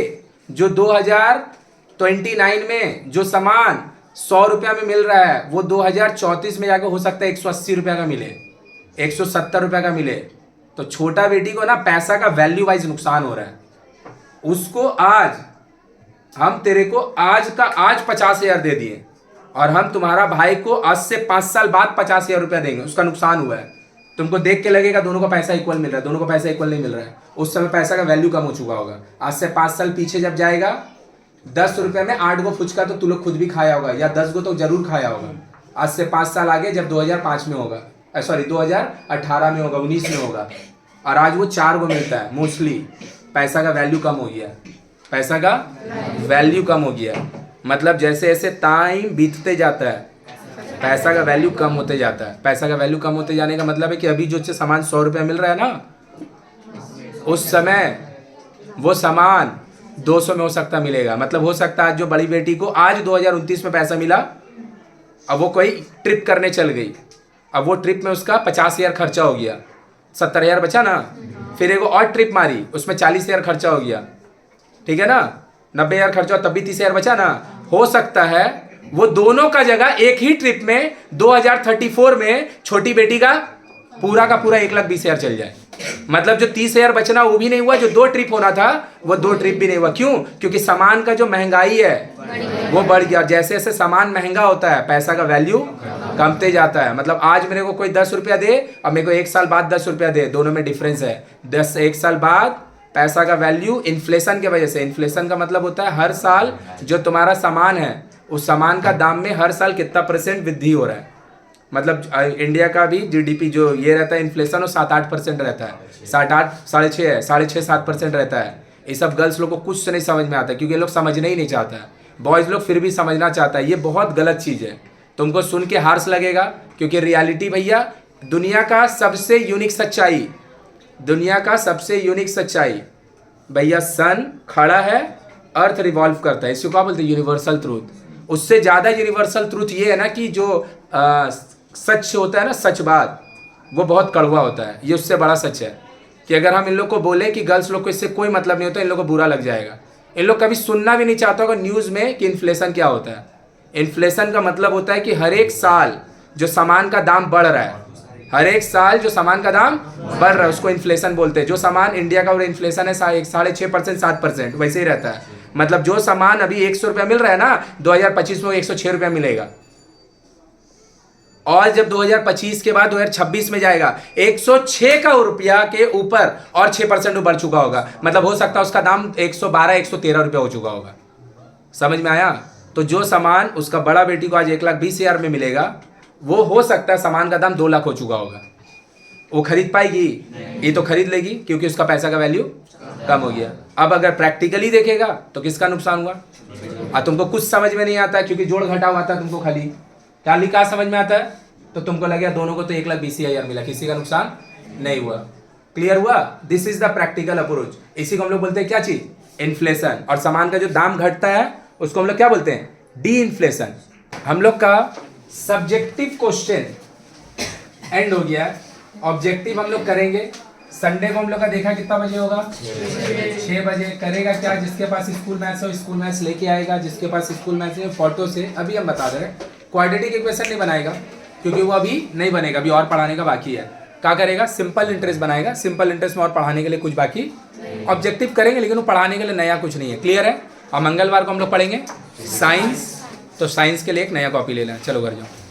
जो 2029 में जो सामान 100 रुपया में मिल रहा है वो 2034 में जाकर हो सकता है 180 रुपया का मिले, 170 रुपया का मिले। तो छोटा बेटी को ना पैसा का वैल्यू वाइज नुकसान हो रहा है। उसको आज हम तेरे को आज 50,000 दे दिए और हम तुम्हारा भाई को आज से 5 साल बाद 50,000 रुपया देंगे, उसका नुकसान हुआ है। तुमको देख के लगेगा दोनों को पैसा इक्वल मिल रहा है, दोनों को पैसा इक्वल नहीं मिल रहा है। उस समय पैसा का वैल्यू कम हो चुका होगा। आज से 5 साल पीछे जब जाएगा 10 रुपये में 8 गो फुचका तो तू लोग खुद भी खाया होगा या 10 गो तो जरूर खाया होगा। आज से 5 साल आगे जब 2005 में होगा, 2018 में होगा, 19 में होगा, और आज वो 4 गो मिलता है मोस्टली। पैसा का वैल्यू कम हो गया, पैसा का वैल्यू कम हो गया। मतलब जैसे जैसे टाइम बीतते जाता है पैसा का वैल्यू कम होते जाता है। पैसा का वैल्यू कम होते जाने का मतलब है कि अभी जो सामान 100 रुपया मिल रहा है ना, उस समय वो सामान 200 में हो सकता मिलेगा। मतलब हो सकता है आज जो बड़ी बेटी को आज 2029 में पैसा मिला, अब वो कोई ट्रिप करने चल गई, अब वो ट्रिप में उसका 50,000 खर्चा हो गया, 70,000 बचा ना। फिर एक और ट्रिप मारी उसमें 40,000 खर्चा हो गया, ठीक है ना, 90,000 खर्चा, तब भी 30,000 बचा ना। हो सकता है वो दोनों का जगह एक ही ट्रिप में 2034 में छोटी बेटी का पूरा 1,20,000 चल जाए। मतलब जो 30,000 बचना वो भी नहीं हुआ, जो 2 ट्रिप होना था वो 2 ट्रिप भी नहीं हुआ। क्यों? क्योंकि सामान का जो महंगाई है वो बढ़ गया। जैसे जैसे सामान महंगा होता है पैसा का वैल्यू कमते जाता है। मतलब आज मेरे को कोई 10 रुपया दे और मेरे को 1 साल बाद 10 रुपया दे, दोनों में डिफरेंस है। 1 साल बाद पैसा का वैल्यू इन्फ्लेशन की वजह से, इन्फ्लेशन का मतलब होता है हर साल जो तुम्हारा सामान है उस सामान का दाम में हर साल कितना % वृद्धि हो रहा है। मतलब इंडिया का भी जीडीपी जो ये रहता है इन्फ्लेशन वो 7-8% रहता है, 7-8, 6.5 है, 6.5-7% रहता है। ये सब गर्ल्स लोग को कुछ नहीं समझ में आता है क्योंकि ये लोग समझने ही नहीं चाहता है। बॉयज़ लोग फिर भी समझना चाहता है। ये बहुत गलत चीज़ है। तुमको सुन के हार्श लगेगा क्योंकि रियलिटी भैया दुनिया का सबसे यूनिक सच्चाई, दुनिया का सबसे यूनिक सच्चाई भैया, सन खड़ा है, अर्थ रिवॉल्व करता है। इसको क्या बोलते हैं? Universal truth. उससे ज़्यादा यूनिवर्सल ट्रूथ ये है ना कि जो सच होता है ना, सच बात, वो बहुत कड़वा होता है। ये उससे बड़ा सच है कि अगर हम इन लोग को बोले कि गर्ल्स लोग को इससे कोई मतलब नहीं होता, इन लोग को बुरा लग जाएगा। इन लोग कभी सुनना भी नहीं चाहता होगा न्यूज़ में कि इन्फ्लेशन क्या होता है। इन्फ्लेशन का मतलब होता है कि हर एक साल जो सामान का दाम बढ़ रहा है, हर एक साल जो सामान का दाम बढ़ रहा है उसको इन्फ्लेशन बोलते हैं। जो सामान इंडिया का इन्फ्लेशन है 6.5%, 7% वैसे ही रहता है। मतलब जो सामान अभी 100 रुपया मिल रहा है ना, 2025 में 106 रुपया मिलेगा, और जब 2025 के बाद 2026 में जाएगा 106 का रुपया के ऊपर और 6% बढ़ चुका होगा। मतलब हो सकता है उसका दाम 112-113 रुपया हो चुका होगा। समझ में आया? तो जो सामान उसका बड़ा बेटी को आज 1,20,000 में मिलेगा, वो हो सकता है सामान का दाम 2 लाख हो चुका होगा। वो खरीद पाएगी? ये तो खरीद लेगी क्योंकि उसका पैसा का वैल्यू कम हो गया। अब अगर प्रैक्टिकली देखेगा तो किसका नुकसान हुआ? तुमको कुछ समझ में नहीं आता क्योंकि जोड़ घटाव आता है तुमको, खाली क्या समझ में आता है? तो तुमको लगेगा दोनों को तो 1,20,000 मिला, किसी का नुकसान नहीं हुआ। क्लियर हुआ? This is the practical approach. इसी को हम लोग बोलते हैं क्या चीज? इन्फ्लेशन। और सामान का जो दाम घटता है उसको हम लोग क्या बोलते हैं? D inflation. हम लोग का सब्जेक्टिव क्वेश्चन एंड हो गया। ऑब्जेक्टिव हम लोग करेंगे संडे को। हम लोग का देखा कितना बजे होगा? 6 बजे। करेगा क्या? जिसके पास स्कूल मैथ्स हो स्कूल मैथ्स लेके आएगा, जिसके पास स्कूल मैथ्स है फोटो से। अभी हम बता दे रहे हैं, क्वाड्रेटिक इक्वेशन नहीं बनाएगा क्योंकि वो अभी नहीं बनेगा, अभी और पढ़ाने का बाकी है। क्या करेगा? सिंपल इंटरेस्ट बनाएगा। सिंपल इंटरेस्ट में और पढ़ाने के लिए कुछ बाकी। ऑब्जेक्टिव करेंगे लेकिन वो पढ़ाने के लिए नया कुछ नहीं है। क्लियर है? और मंगलवार को हम लोग पढ़ेंगे साइंस। तो साइंस के लिए एक नया कॉपी ले लें। चलो घर जाओ।